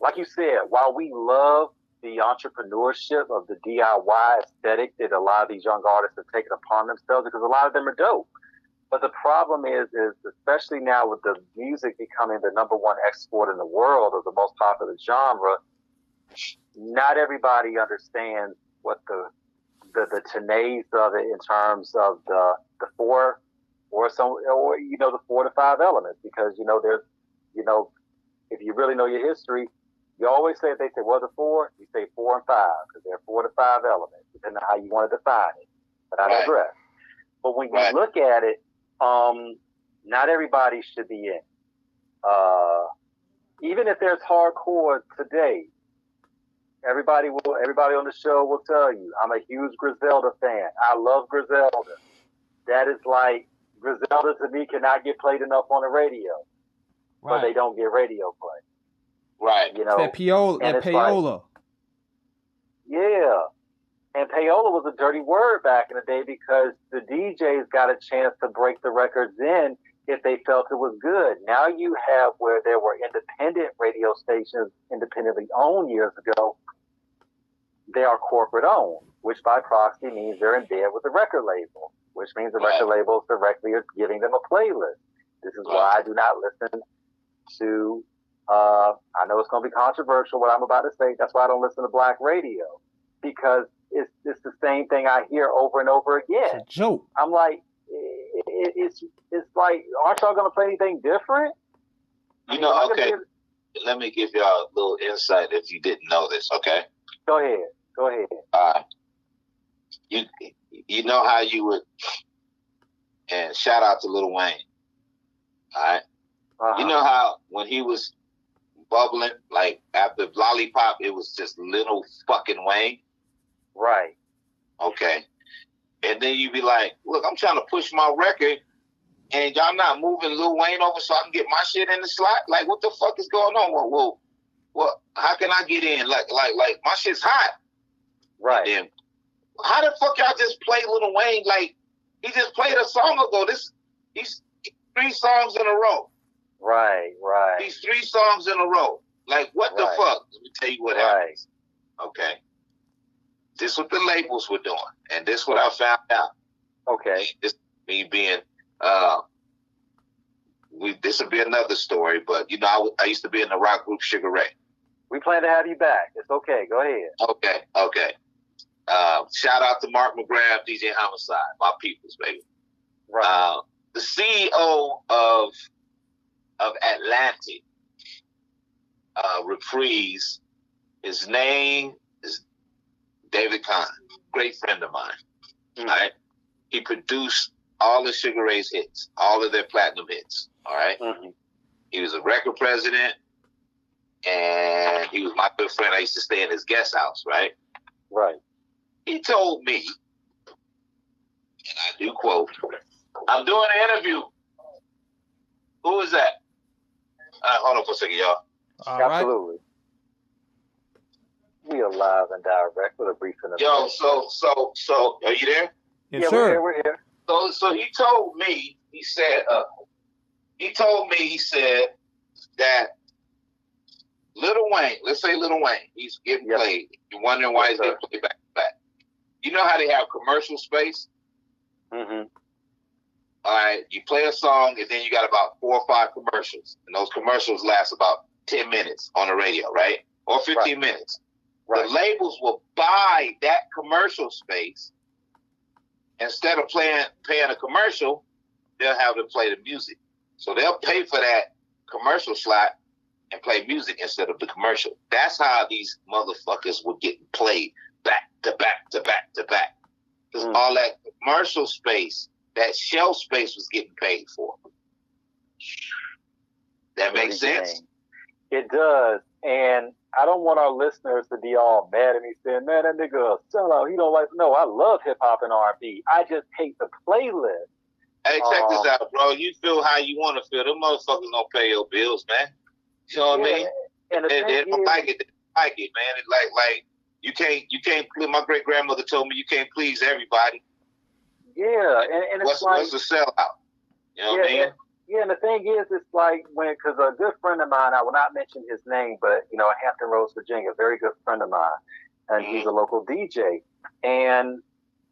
Like you said, while we love the entrepreneurship of the DIY aesthetic that a lot of these young artists have taken upon themselves, because a lot of them are dope. But the problem is especially now with the music becoming the number one export in the world of the most popular genre, not everybody understands what the tenets of it in terms of the 4 or the 4 to 5 elements, because there's if you really know your history, you always say, if they say what's a 4, you say 4 and 5, because there are 4 to 5 elements, depending on how you want to define it. But I digress. But when you look at it, not everybody should be in. Even if there's hardcore today, everybody on the show will tell you, I'm a huge Griselda fan. I love Griselda. That is like, Griselda to me cannot get played enough on the radio, but they don't get radio play. Right. It's that payola. Yeah. And payola was a dirty word back in the day, because the DJs got a chance to break the records in if they felt it was good. Now you have where there were independent radio stations, independently owned years ago. They are corporate owned, which by proxy means they're in bed with the record label, which means the record labels directly are giving them a playlist. This is why I do not listen to, I know it's going to be controversial what I'm about to say. That's why I don't listen to black radio, because it's the same thing I hear over and over again. It's a joke. I'm like, it's like, aren't y'all going to play anything different? Okay. Let me give y'all a little insight if you didn't know this, okay? Go ahead. You know how you would, and shout out to Lil Wayne, all right? You know how when he was bubbling, like after Lollipop, it was just little fucking Wayne? Right. Okay. And then you be like, look, I'm trying to push my record, and y'all not moving Lil Wayne over so I can get my shit in the slot? Like, what the fuck is going on? Well, how can I get in? Like my shit's hot. Right. And then, how the fuck y'all just play Lil Wayne? Like, he just played a song ago. He's 3 songs in a row. Right. These 3 songs in a row. Like, what the fuck? Let me tell you what happens. Okay. This is what the labels were doing, and this is what I found out. Okay. This me being, this would be another story, but I used to be in the rock group Sugar Ray. We plan to have you back. It's okay. Go ahead. Okay. Shout out to Mark McGrath, DJ Homicide, my peoples, baby. Right. The CEO of Atlantic, Reprise, his name is David Kahn, great friend of mine. Mm-hmm. All right. He produced all of Sugar Ray's hits, all of their platinum hits. All right. Mm-hmm. He was a record president, and he was my good friend. I used to stay in his guest house, right? Right. He told me, and I do quote, I'm doing an interview. Who is that? Hold on for a second, y'all. Absolutely. Right. We are live and direct with a brief interview. Yo, so, are you there? Yes, sir. We're here. So he told me, he said that Lil Wayne, let's say Lil Wayne, he's getting played. You're wondering why he's getting played back to back. You know how they have commercial space? Mm-hmm. All right, you play a song, and then you got about 4 or 5 commercials. And those commercials last about 10 minutes on the radio, right? Or 15 minutes. Right. The labels will buy that commercial space. Instead of paying a commercial, they'll have them play the music. So they'll pay for that commercial slot and play music instead of the commercial. That's how these motherfuckers were getting played back to back to back to back. Because all that commercial space, that shelf space was getting paid for. That makes sense? It does. And I don't want our listeners to be all mad at me saying, man, that nigga a sellout. He don't like, no, I love hip hop and R&B. I just hate the playlist. Hey, check this out, bro. You feel how you want to feel. Them motherfuckers don't pay your bills, man. You know what I mean? And they don't like it. They don't like it, man. It's like You can't. My great grandmother told me you can't please everybody. Yeah, and it's what's the sellout? You know what I mean? Yeah, and the thing is, it's like because a good friend of mine, I will not mention his name, but in Hampton Roads, Virginia, a very good friend of mine, and he's a local DJ, and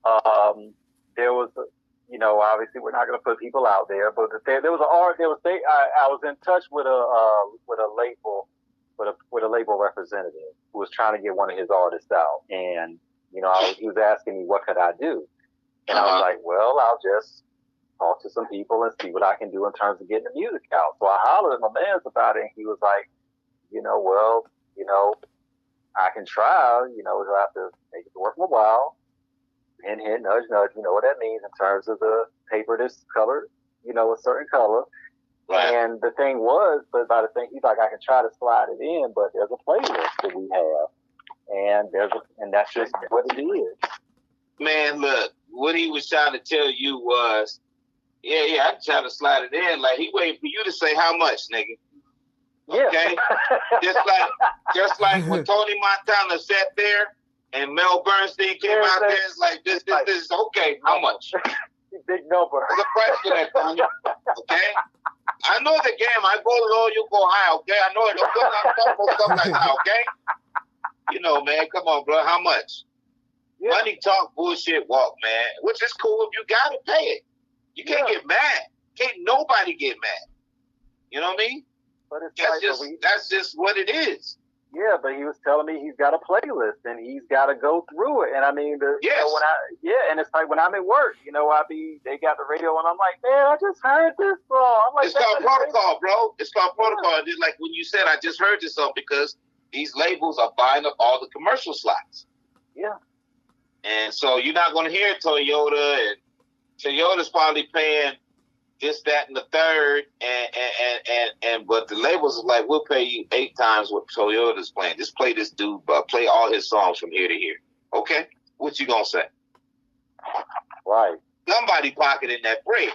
there was, obviously we're not going to put people out there, but there was an art. I was in touch with a label, with a label representative who was trying to get one of his artists out, and he was asking me what could I do, and I was like, well, I'll just talk to some people and see what I can do in terms of getting the music out. So I hollered at my man's about it, and he was like, I can try. You'll have to make it worth my while. Hint, hint, nudge, nudge. You know what that means in terms of the paper that's colored, a certain color. Right. And the thing was, but by the thing, he's like, I can try to slide it in, but there's a playlist that we have, and that's just what it is. Man, look, what he was trying to tell you was, yeah, I can try to slide it in. Like, he waiting for you to say how much, nigga. Okay? Yeah. just like when Tony Montana sat there and Mel Bernstein came out there, it's like, this is okay. How much? Big number. There's a price for that, Tony. Okay? I know the game. I go low, you go high, okay? I know it. Don't put stuff like that, okay? Man, come on, bro. How much? Yeah. Money talk, bullshit walk, man. Which is cool if you gotta pay it. You can't get mad. Can't nobody get mad. You know what I mean? But it's that's just what it is. Yeah, but he was telling me he's got a playlist and he's got to go through it. And I mean, and it's like when I'm at work, they got the radio and I'm like, man, I just heard this song. I'm like, it's called protocol, bro. It's called protocol. Just like when you said, I just heard this song because these labels are buying up all the commercial slots. Yeah. And so you're not going to hear Toyota, and Toyota's probably paying this, that, and the third, but the labels is like, we'll pay you 8 times what Toyota's playing. Just play this dude, play all his songs from here to here. Okay, what you gonna say? Right. Somebody pocketing that bread.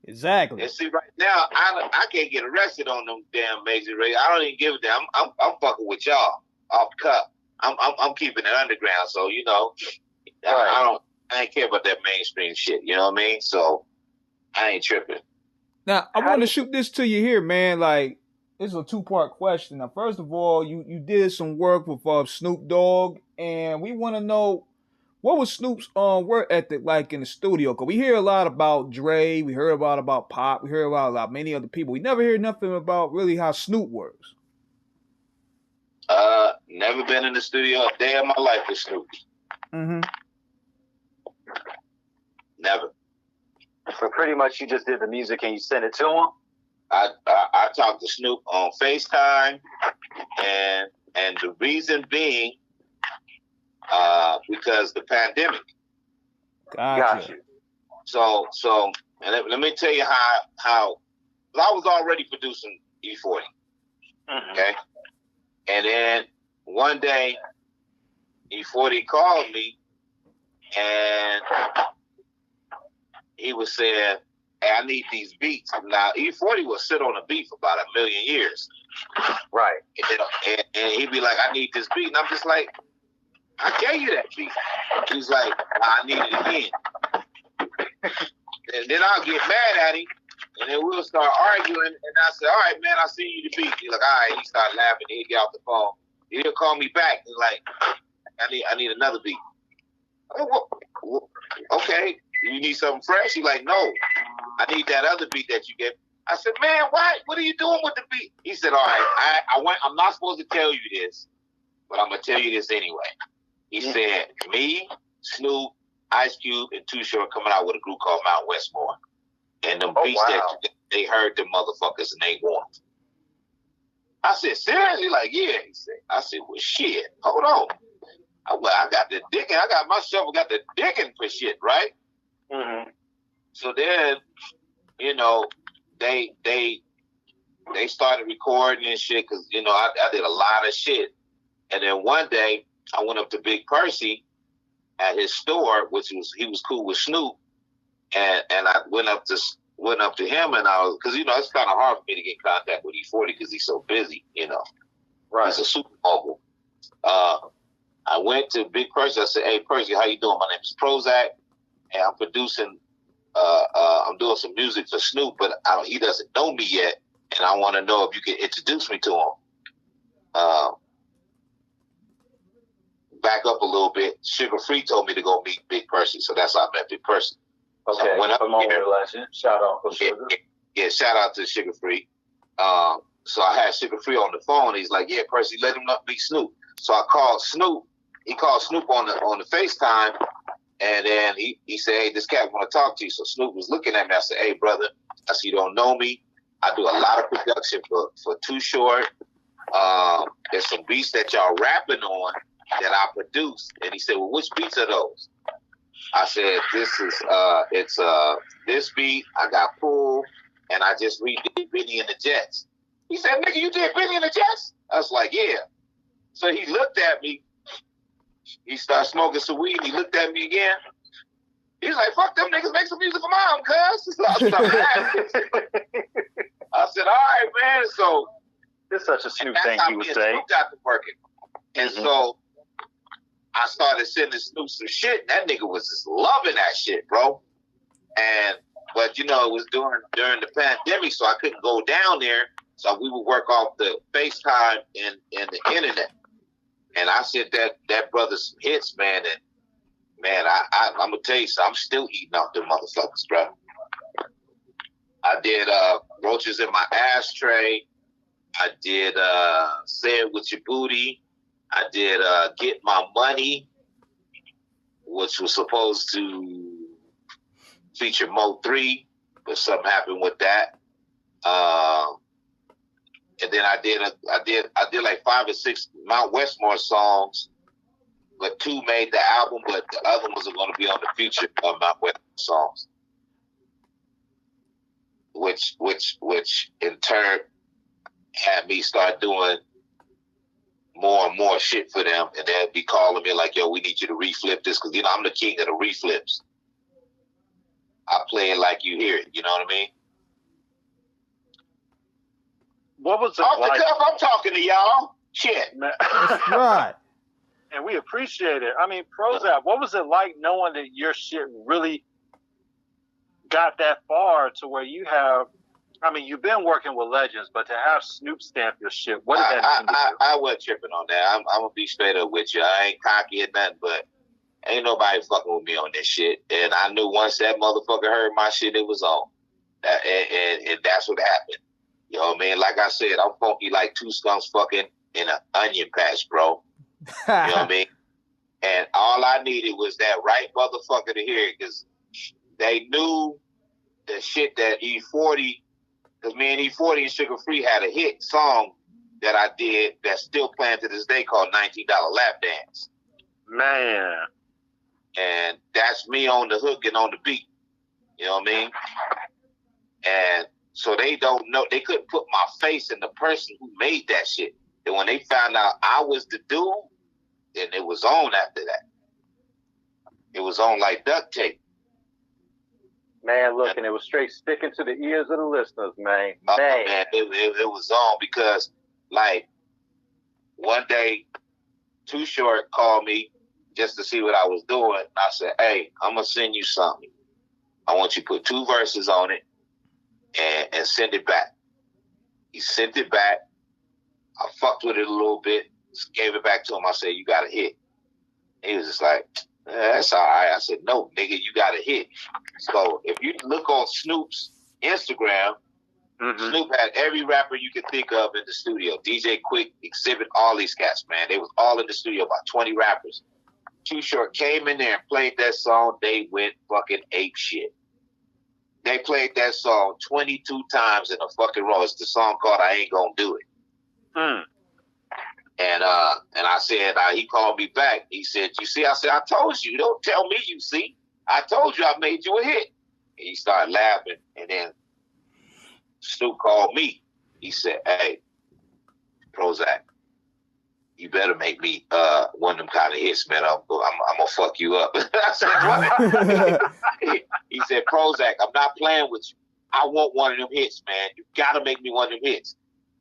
Exactly. And see, right now, I can't get arrested on them damn major radio. I don't even give a damn. I'm fucking with y'all off cup. I'm keeping it underground, so right. I ain't care about that mainstream shit. You know what I mean? So I ain't tripping. Now I want to shoot this to you here, man. Like, it's a 2-part question. Now, first of all, you did some work with Snoop Dogg, and we want to know what was Snoop's work ethic like in the studio? Because we hear a lot about Dre, we hear about Pop, we hear about many other people. We never hear nothing about really how Snoop works. Never been in the studio a day of my life with Snoop. Mm-hmm. Never. So pretty much you just did the music and you sent it to him? I talked to Snoop on FaceTime, and the reason being because the pandemic. Gotcha. So and let me tell you how I was already producing E-40. Mm-hmm. Okay? And then one day, E-40 called me, and he was saying, hey, I need these beats. Now, E-40 will sit on a beat for about 1 million years. Right. And he'd be like, I need this beat. And I'm just like, I gave you that beat. He's like, I need it again. And then I'll get mad at him, and then we'll start arguing. And I said, all right, man, I'll send you the beat. He's like, all right. He started laughing. He'd get off the phone. He'll call me back. He's like, I need another beat. Okay. You need something fresh? He's like, no, I need that other beat that you gave. I said, man, what are you doing with the beat? He said, all right, I'm not supposed to tell you this, but I'm going to tell you this anyway. He said, me, Snoop, Ice Cube, and Too Short coming out with a group called Mount Westmore. And them beats that they heard them motherfuckers and they want them. I said, seriously? Like, yeah. He said, I said, well, shit, hold on. I got the digging. I got my shovel, got the digging for shit, right? Mm-hmm. So then, they started recording and shit because, I did a lot of shit. And then one day, I went up to Big Percy at his store, he was cool with Snoop, and I went up to him, and I was, because it's kind of hard for me to get in contact with E-40 because he's so busy, Right. He's a super mogul. I went to Big Percy. I said, "Hey, Percy, how you doing? My name is PROHOEZAK, and I'm producing. I'm doing some music for Snoop, but he doesn't know me yet, and I want to know if you can introduce me to him." Back up a little bit. Sugar Free told me to go meet Big Percy, so that's how I met Big Percy. Okay, so I went up here. Shout out for Sugar. Yeah, shout out to Sugar Free. So I had Sugar Free on the phone. He's like, "Yeah, Percy, let him meet Snoop." So I called Snoop. He called Snoop on the FaceTime, and then he said, "Hey, this cat want to talk to you." So Snoop was looking at me. I said, "Hey, brother," I said, "You don't know me. I do a lot of production for Too Short. There's some beats that y'all rapping on that I produce." And he said, "Well, which beats are those?" I said, "This is it's this beat. I got Pool, and I just redid Benny and the Jets." He said, "Nigga, you did Benny and the Jets?" I was like, "Yeah." So he looked at me. He started smoking some weed. He looked at me again. He's like, "Fuck them niggas, make some music for mom, cuz." I said, "All right, man." So it's such a Snoop thing he would say. Snoop got to working. And so I started sending Snoop some shit, and that nigga was just loving that shit, bro. But you know, it was during the pandemic, so I couldn't go down there. So we would work off the FaceTime and the internet. And I sent that brother some hits, man. And man, I'm gonna tell you something, I'm still eating off them motherfuckers, bro. I did Roaches in My Ashtray. I did Say It With Your Booty. I did Get My Money, which was supposed to feature Mo 3, but something happened with that. And then I did like 5 or 6 Mount Westmore songs, but 2 made the album, but the other ones are going to be on the future of Mount Westmore songs, which in turn had me start doing more and more shit for them, and they'd be calling me like, "Yo, we need you to reflip this," because, you know, I'm the king of the reflips. I play it like you hear it, you know what I mean? What was it off like? the cuff, I'm talking to y'all. Shit. That's right. And we appreciate it. I mean, PROHOEZAK, what was it like knowing that your shit really got that far to where you have, I mean, you've been working with legends, but to have Snoop stamp your shit, what did that mean to you? I wasn't tripping on that. I'm going to be straight up with you. I ain't cocky or nothing, but ain't nobody fucking with me on this shit. And I knew once that motherfucker heard my shit, it was on. And that's what happened. You know what I mean? Like I said, I'm funky like 2 skunks fucking in an onion patch, bro. You know what I mean? And all I needed was that right motherfucker to hear it, because they knew the shit that E-40, because me and E-40 and Sugar Free had a hit song that I did that's still playing to this day called $19 Lap Dance. Man. And that's me on the hook and on the beat. You know what I mean? And so they don't know, they couldn't put my face in the person who made that shit. And when they found out I was the dude, then it was on after that. It was on like duct tape. Man, look, and it was straight sticking to the ears of the listeners, man. Man, it was on because, like, one day, Too Short called me just to see what I was doing. I said, "Hey, I'm going to send you something. I want you to put 2 verses on it and send it back." He sent it back. I fucked with it a little bit, gave it back to him. I said, "You got a hit." He was just like, "That's all right." I said, "No, nigga, you got a hit." So if you look on Snoop's Instagram, Snoop had every rapper you could think of in the studio. DJ Quick, Exhibit, all these cats, man. They was all in the studio, about 20 rappers. Too Short came in there and played that song. They went fucking ape shit. They played that song 22 times in a fucking row. It's the song called "I Ain't Gonna Do It." And I said, he called me back. He said, "You see?" I said, "I told you. Don't tell me you see. I told you I made you a hit." And he started laughing. And then Snoop called me. He said, "Hey, PROHOEZAK, you better make me one of them kind of hits, man. I'm gonna fuck you up." I said, "What?" He said, "PROHOEZAK, I'm not playing with you. I want one of them hits, man. You gotta make me one of them hits."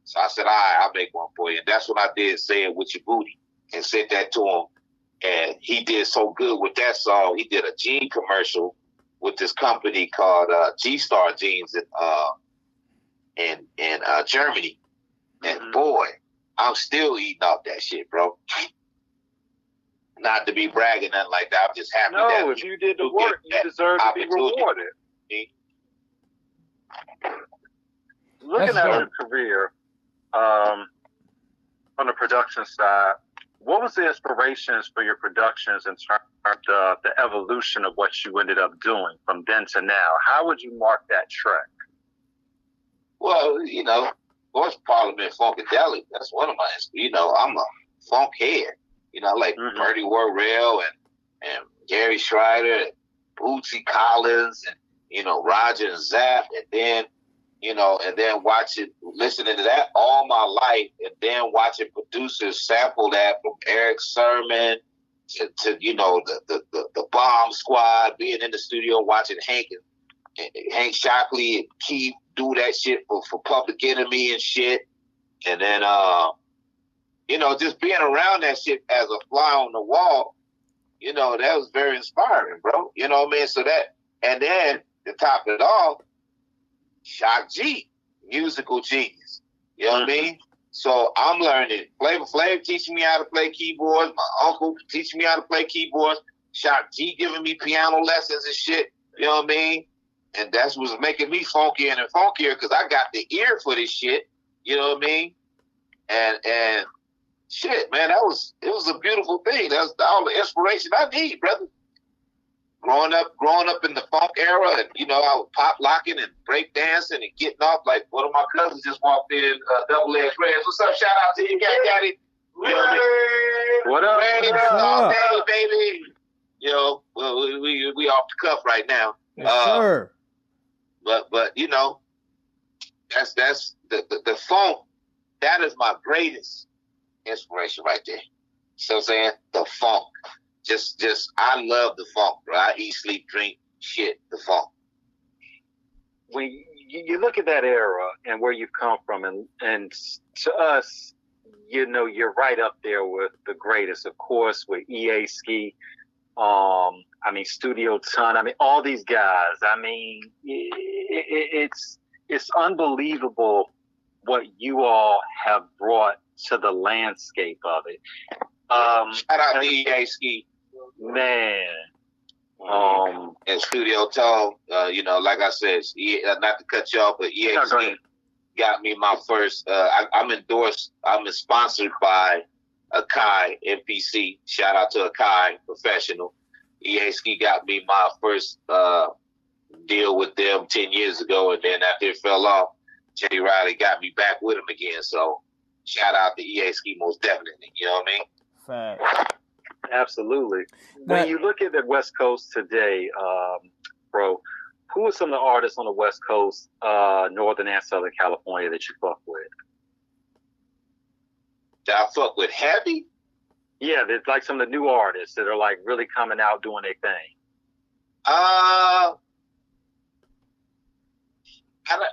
So I said, "All right, I'll make one for you." And that's what I did, Say It With Your Booty, and sent that to him. And he did so good with that song. He did a jean commercial with this company called G-Star Jeans in Germany. And boy, I'm still eating off that shit, bro. Not to be bragging, nothing like that. I'm just happy that if you did the work, you deserve to be rewarded. Looking at your career on the production side, what was the inspirations for your productions in terms of the evolution of what you ended up doing from then to now? How would you mark that track? Well, you know, of course, Parliament Funkadelic. That's one of my, you know, I'm a funk head. You know, like Bertie Worrell and Gary Schreider and Bootsy Collins and, you know, Roger and Zapp. And then, you know, and then listening to that all my life, and then watching producers sample that from Eric Sermon to you know, the Bomb Squad, being in the studio watching Hank Shockley and Keith do that shit for Public Enemy and shit. And then, you know, just being around that shit as a fly on the wall, you know, that was very inspiring, bro. You know what I mean? So that, and then to top it off, Shock G, musical genius. You know what I mean? So I'm learning. Flavor Flav teaching me how to play keyboards. My uncle teaching me how to play keyboards. Shock G giving me piano lessons and shit. You know what I mean? And that's what's making me funkier and funkier because I got the ear for this shit. You know what I mean? And shit, man, it was a beautiful thing. That's all the inspiration I need, brother. Growing up in the funk era, and you know, I was pop locking and break dancing and getting off. Like one of my cousins just walked in, Double Edge Reds. What's up? Shout out to you, got it. You know what up? All day, baby. You know, we off the cuff right now. Yes, sir. But you know, that's the funk. That is my greatest inspiration right there. So I'm saying the funk. Just I love the funk, bro. I eat, sleep, drink, shit, the funk. When you look at that era and where you've come from, and to us, you know, you're right up there with the greatest, of course, with EA Ski. I mean, Studio Ton. I mean, all these guys. I mean, it's unbelievable what you all have brought to the landscape of it. Shout out to EA Ski. Man. And Studio Tone, you know, like I said, not to cut you off, but EA Ski got me my first, I'm endorsed, I'm sponsored by Akai MPC. Shout out to Akai Professional. EA Ski got me my first deal with them 10 years ago, and then after it fell off, Jay Riley got me back with him again. So shout out to EA Ski most definitely. You know what I mean? Fact. Absolutely. When you look at the West Coast today, bro, who are some of the artists on the West Coast, Northern and Southern California that you fuck with? That I fuck with heavy? Yeah, there's like some of the new artists that are like really coming out doing their thing. I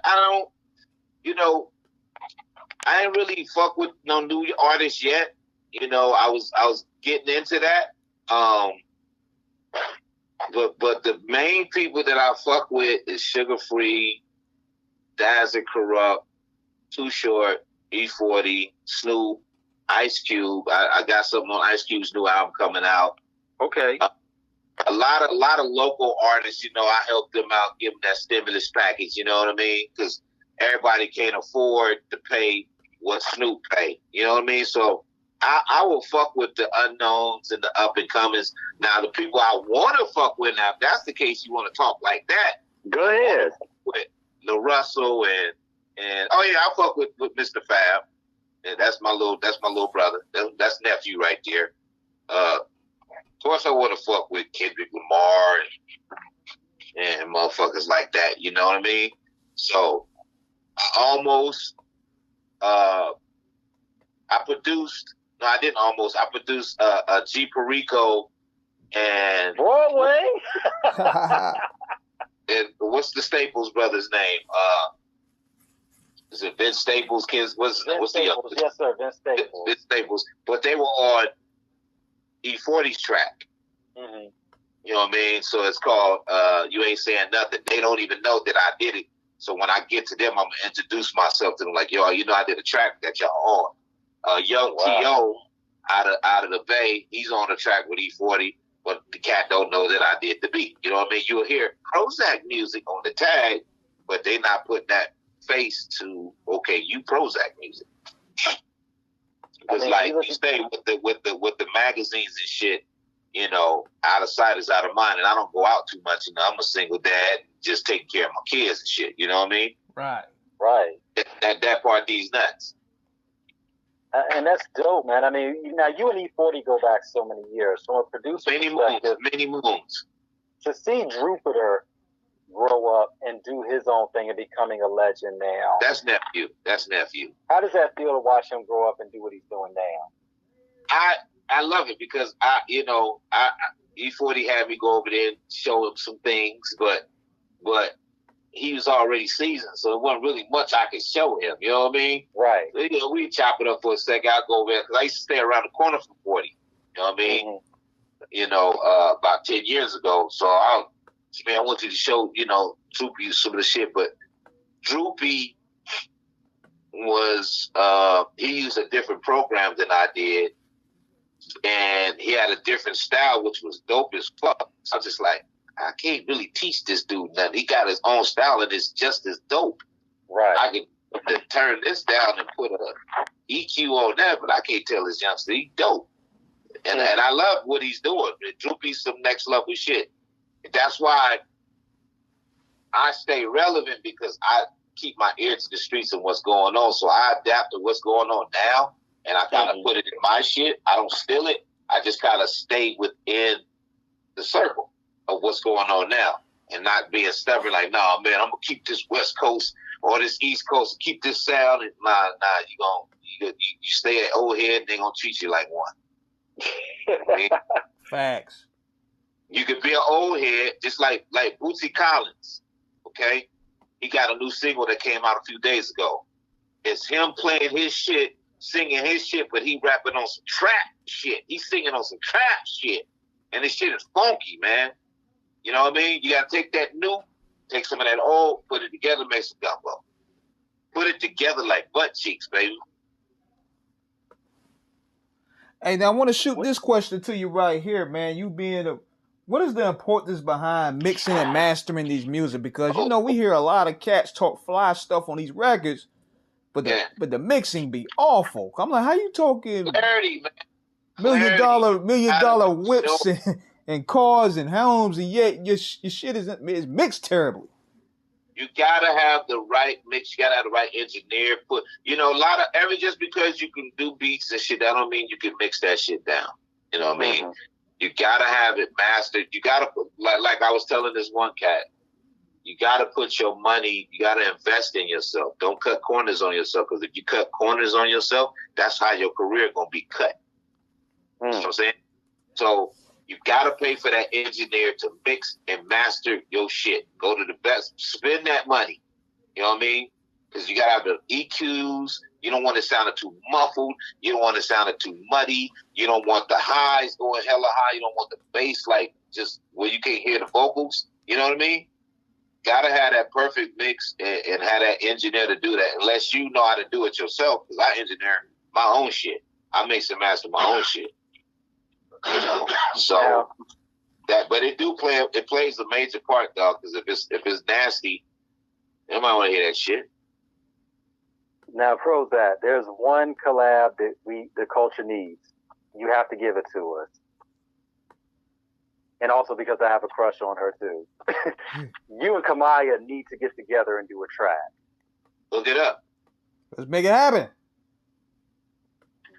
don't, you know, I ain't really fuck with no new artists yet. You know, I was getting into that. But the main people that I fuck with is Sugar Free, Daz and Corrupt, Too Short, E-40, Snoop, Ice Cube. I got something on Ice Cube's new album coming out. Okay. A lot of local artists, you know, I help them out, give them that stimulus package, you know what I mean? Because everybody can't afford to pay what Snoop paid, you know what I mean? So I will fuck with the unknowns and the up and comings. Now, the people I want to fuck with, now, if that's the case, you want to talk like that. Go ahead. With Lil Russell and oh yeah, I fuck with Mr. Fab. And that's my little brother. That's nephew right there. Of course, I want to fuck with Kendrick Lamar and motherfuckers like that. You know what I mean? So I produced G Perico and Broadway. And what's the Staples brothers' name? Is it Vince Staples? What's Staples. the other? Yes, sir, Vince Staples. Vince Staples. But they were on E-40's track. You know what I mean? So it's called You Ain't Saying Nothing. They don't even know that I did it. So when I get to them, I'm going to introduce myself to them like, yo, you know I did a track that y'all on. Young T.O. out of the Bay, he's on the track with E-40, but the cat don't know that I did the beat. You know what I mean? You'll hear PROHOEZAK music on the tag, but they not putting that face to, okay, you PROHOEZAK music. Because like you stay with the magazines and shit, you know, out of sight is out of mind, and I don't go out too much. You know, I'm a single dad, just taking care of my kids and shit. You know what I mean? Right. That part these nuts. And that's dope, man. I mean, now you and E-40 go back so many years. From a producer many moons. To see Jupiter grow up and do his own thing and becoming a legend now. That's nephew. How does that feel to watch him grow up and do what he's doing now? I love it because E-40 had me go over there and show him some things, but he was already seasoned, so it wasn't really much I could show him. You know what I mean? Right. So, you know, we chop it up for a second. I'll go over there because I used to stay around the corner from 40. You know what I mean? You know, about 10 years ago. So I wanted to show, you know, Droopy some of the shit, but Droopy was he used a different program than I did, and he had a different style, which was dope as fuck. So I'm just like, I can't really teach this dude nothing. He got his own style, and it's just as dope. Right. I can turn this down and put a EQ on that, but I can't tell this youngster he's dope. And I love what he's doing. Droopy's some next level shit. That's why I stay relevant, because I keep my ear to the streets and what's going on. So I adapt to what's going on now, and I kind of put it in my shit. I don't steal it. I just kind of stay within the circle of what's going on now, and not being stubborn like, nah, man, I'm gonna keep this West Coast or this East Coast, keep this sound. And you stay at old head, and they gonna treat you like one. I mean, Facts. You could be an old head, just like Bootsy Collins. Okay, he got a new single that came out a few days ago. It's him playing his shit, singing his shit, but he rapping on some trap shit. He's singing on some trap shit, and this shit is funky, man. You know what I mean? You gotta take that new, take some of that old, put it together, make some gumbo. Put it together like butt cheeks, baby. Hey, now I want to shoot this question to you right here, man. You being what is the importance behind mixing and mastering these music? Because you know we hear a lot of cats talk fly stuff on these records, but the mixing be awful. I'm like, how you talking Clarity, man. million dollar whips and cars and homes, and yet your shit is mixed terribly. You gotta have the right mix. You gotta have the right engineer. Just because you can do beats and shit, that don't mean you can mix that shit down. You know what I mean? You gotta have it mastered. You gotta put, like I was telling this one cat, you gotta put your money. You gotta invest in yourself. Don't cut corners on yourself, because if you cut corners on yourself, that's how your career gonna be cut. You know what I'm saying? So you gotta pay for that engineer to mix and master your shit. Go to the best. Spend that money. You know what I mean? Because you gotta have the EQs. You don't want it sounding too muffled. You don't want it sounding too muddy. You don't want the highs going hella high. You don't want the bass like just where you can't hear the vocals. You know what I mean? Gotta have that perfect mix and have that engineer to do that. Unless you know how to do it yourself, because I engineer my own shit. I mix and master my own shit. You know, so but it plays a major part, dog. Because if it's nasty, you might want to hear that shit. Now, PROHOEZAK, there's one collab that the culture needs. You have to give it to us, and also because I have a crush on her too. You and Kamaya need to get together and do a track. Look it up. Let's make it happen.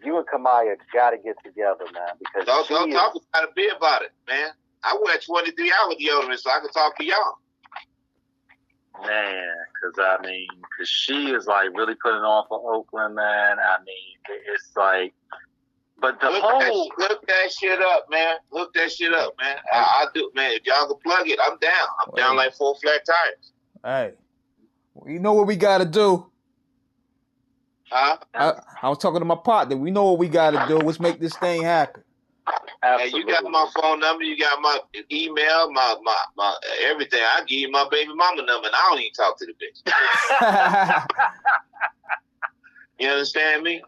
You and Kamaya got to get together, man. Because don't talk about it, about it, man. I wear 23 hour deodorant, so I can talk to y'all. Man, because she is like really putting on for Oakland, man. I mean, it's like, but look that shit up, man. Look that shit up, man. I do, man. If y'all can plug it, I'm down. I'm down like 4 flat tires. Hey, you know what we got to do. Huh? I was talking to my partner. We know what we got to do. Let's make this thing happen. Absolutely. And you got my phone number, you got my email, my everything. I give you my baby mama number, and I don't even talk to the bitch. You understand me?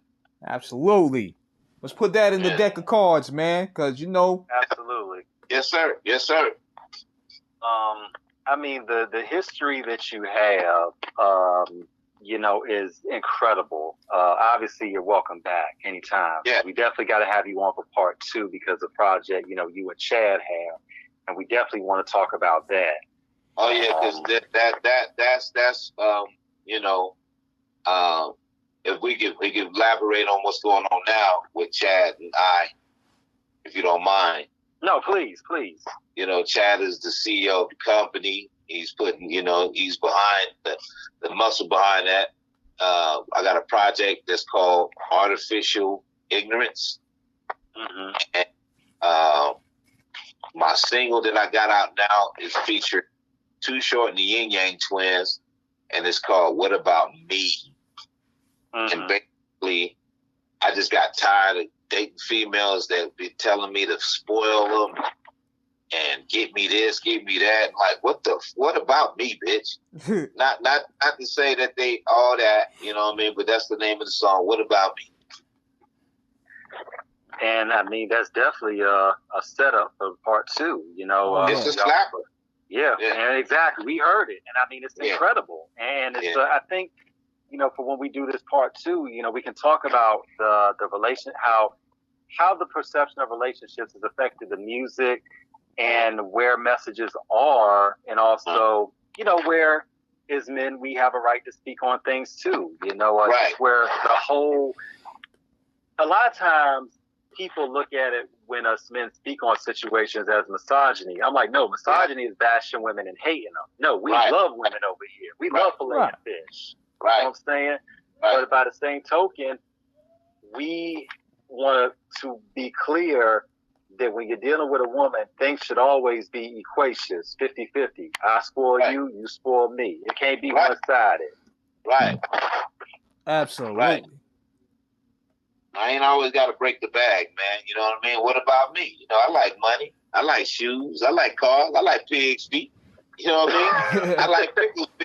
Absolutely. Let's put that in the deck of cards, man, because you know. Absolutely. Yes, sir. Yes, sir. I mean, the history that you have, you know, is incredible. Obviously, you're welcome back anytime. Yeah. We definitely got to have you on for part 2 because the project, you know, you and Chad have, and we definitely want to talk about that. Oh yeah, because that's you know, if we could elaborate on what's going on now with Chad and I, if you don't mind. No, please. You know, Chad is the CEO of the company. He's putting, you know, he's behind the muscle behind that. I got a project that's called Artificial Ignorance. Mm-hmm. And my single that I got out now is featured Too Short and the Yin Yang Twins, and it's called What About Me? Mm-hmm. And basically, I just got tired of dating females that be telling me to spoil them and get me this, get me that. Like, what about me, bitch? not to say that they all that, you know what I mean? But that's the name of the song. What about me? And I mean, that's definitely a setup for part 2. You know, it's a slapper. Yeah, and exactly. We heard it, and I mean, it's incredible. And it's I think, you know, for when we do this part 2, you know, we can talk about the relation, how the perception of relationships has affected the music, and where messages are, and also, you know, where as men we have a right to speak on things too. You know, right. Where a lot of times people look at it when us men speak on situations as misogyny. I'm like, no, misogyny is bashing women and hating them. No, we love women over here. We love filet fish. Right. You know what I'm saying? Right. But by the same token, we want to be clear that when you're dealing with a woman, things should always be equations, 50-50. I spoil you, you spoil me. It can't be one-sided. Right. Absolutely. Right. I ain't always got to break the bag, man. You know what I mean? What about me? You know, I like money. I like shoes. I like cars. I like pig's feet. You know what I mean? I like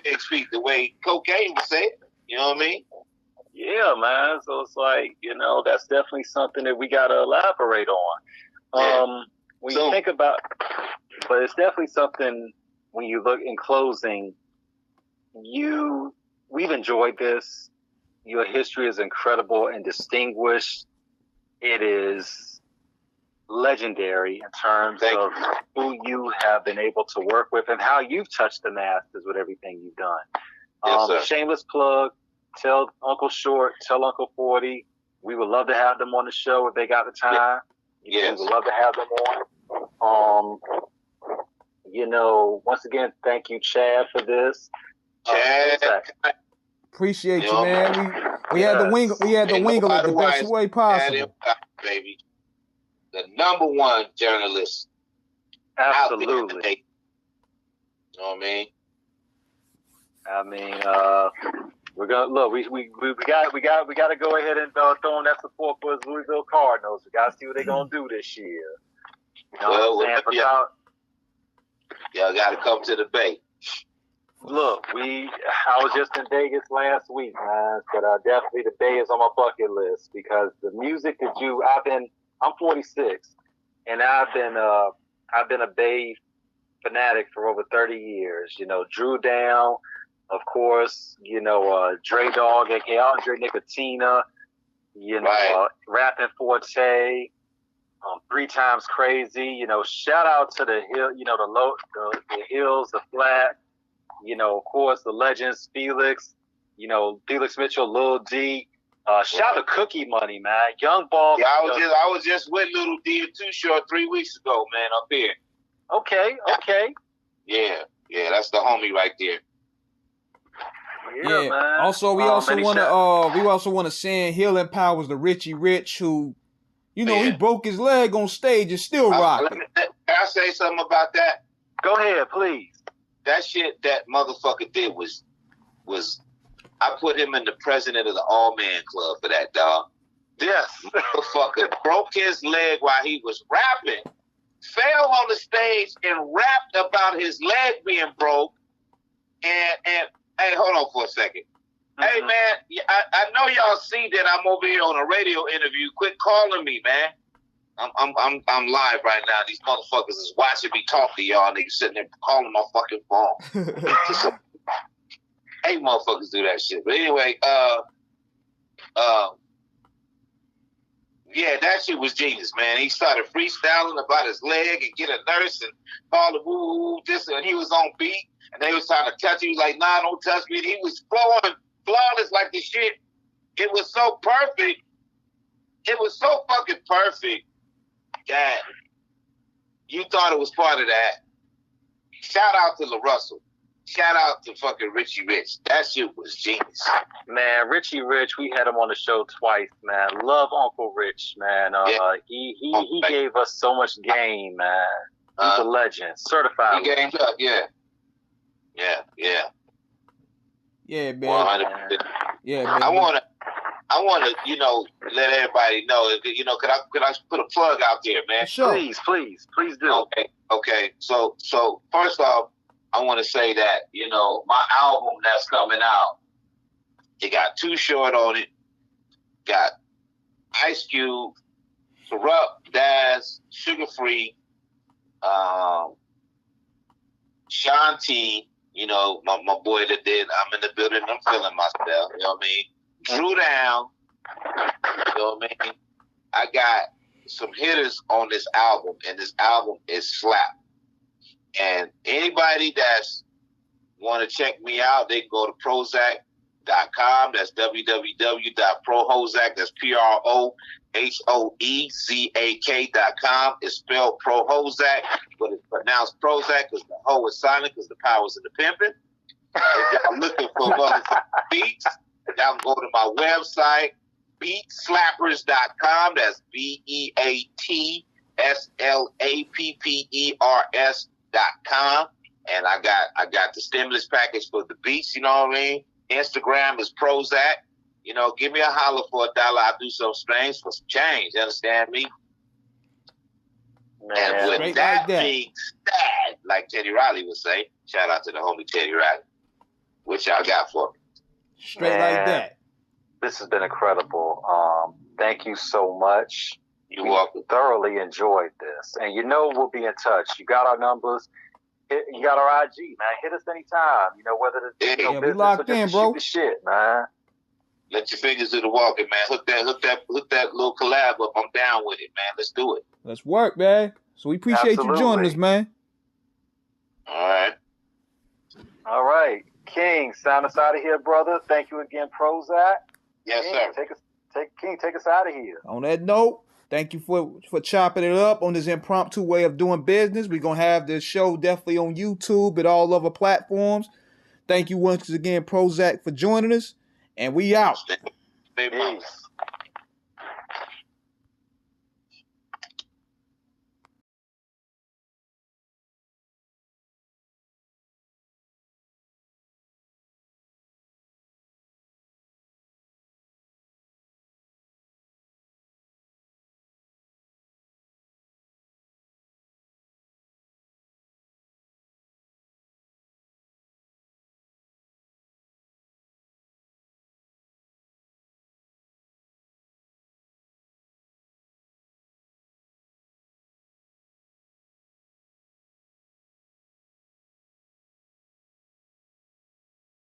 pig's feet the way cocaine would say it. You know what I mean? Yeah, man. So it's like, you know, that's definitely something that we got to elaborate on. When you think about, but it's definitely something when you look in closing, we've enjoyed this. Your history is incredible and distinguished. It is legendary in terms of who you have been able to work with and how you've touched the masses with everything you've done. Yes, shameless plug, tell Uncle Short, tell Uncle 40. We would love to have them on the show if they got the time. Yes. We would love to have them on. You know, once again, thank you, Chad, for this. Chad. Appreciate you, man. We had to wingle it the best way possible. Baby. The #1 journalist. Absolutely. You know what I mean? I mean, we're gonna look. We got to go ahead and throw in that support for his Louisville Cardinals. We got to see what they're gonna do this year. You know what I'm saying? Y'all got to come to the Bay. Look, I was just in Vegas last week, man, but definitely the Bay is on my bucket list because the music that I'm 46, and I've been a Bay fanatic for over 30 years. You know, Drew Down, of course, you know, Dre Dog, aka Andre Nicotina, you know, Rapping Forte, 3 Times Crazy, you know, shout out to the hill, you know, the Hills, the Flat, you know, of course, the legends, Felix, you know, Felix Mitchell, Lil D. Shout out to Cookie Money, man. Young Ball. Yeah, I was just with Lil D and Too Short 3 weeks ago, man, up here. Okay. Yeah, that's the homie right there. Yeah, man. Also, we also want to send healing powers to Richie Rich, who, you know, he broke his leg on stage and still rocking. Can I say something about that? Go ahead, please. That shit that motherfucker did was I put him in the president of the All Man Club for that, dog. Yes. Motherfucker broke his leg while he was rapping, fell on the stage and rapped about his leg being broke. And hey, hold on for a second. Hey man, I know y'all see that I'm over here on a radio interview. Quit calling me, man. I'm live right now. These motherfuckers is watching me talk to y'all. Niggas sitting there calling my fucking phone. Hey, motherfuckers do that shit. But anyway, yeah, that shit was genius, man. He started freestyling about his leg and get a nurse and call the woo this, and he was on beat, and they was trying to touch him. He was like, nah, don't touch me. And he was flowing flawless like the shit. It was so perfect. It was so fucking perfect that you thought it was part of that. Shout out to La Russell. Shout out to fucking Richie Rich. That shit was genius. Man, Richie Rich, we had him on the show twice, man. Love Uncle Rich, man. He gave us so much game, man. He's a legend. Certified. He gamed up, yeah. Yeah, man. 100%. Yeah, man. I wanna, let everybody know. Could I put a plug out there, man? Sure. Please do. Okay. So first off, I want to say that my album that's coming out, it got Too Short on it, got Ice Cube, Corrupt, Daz, Sugar Free, Shanti. My boy that did I'm in the building, I'm feeling myself, you know what I mean? Drew Down, you know what I mean? I got some hitters on this album, and this album is slap. And anybody that's want to check me out, they can go to PROHOEZAK.com. That's www.PROHOEZAK. That's PROHOEZAK.com. It's spelled PROHOEZAK, but it's pronounced Prozac because the hoe is silent because the power's in the pimping. If y'all looking for motherfucking beats, y'all can go to my website, beatslappers.com. That's BEATSLAPPERS.com. And I got the stimulus package for the beats, you know what I mean? Instagram is Prozac. Give me a holler for $1. I'll do some things for some change. You understand me? Man, and with that being said, like Teddy Riley would say, shout out to the homie Teddy Riley. What y'all got for me? Straight like that. This has been incredible. Thank you so much. You're welcome. Thoroughly enjoyed this. And we'll be in touch. You got our numbers. You got our IG, man. Hit us anytime. Whether it's business we locked or in, just bro. shoot the shit, man. Let your fingers do the walking, man. Hook that little collab up. I'm down with it, man. Let's do it. Let's work, man. So we appreciate you joining us, man. All right. King, sound us out of here, brother. Thank you again, Prozac. Yes, King, sir. Take us out of here. On that note, thank you for chopping it up on this impromptu way of doing business. We're going to have this show definitely on YouTube and all other platforms. Thank you once again, Prozac, for joining us. And we out. Peace.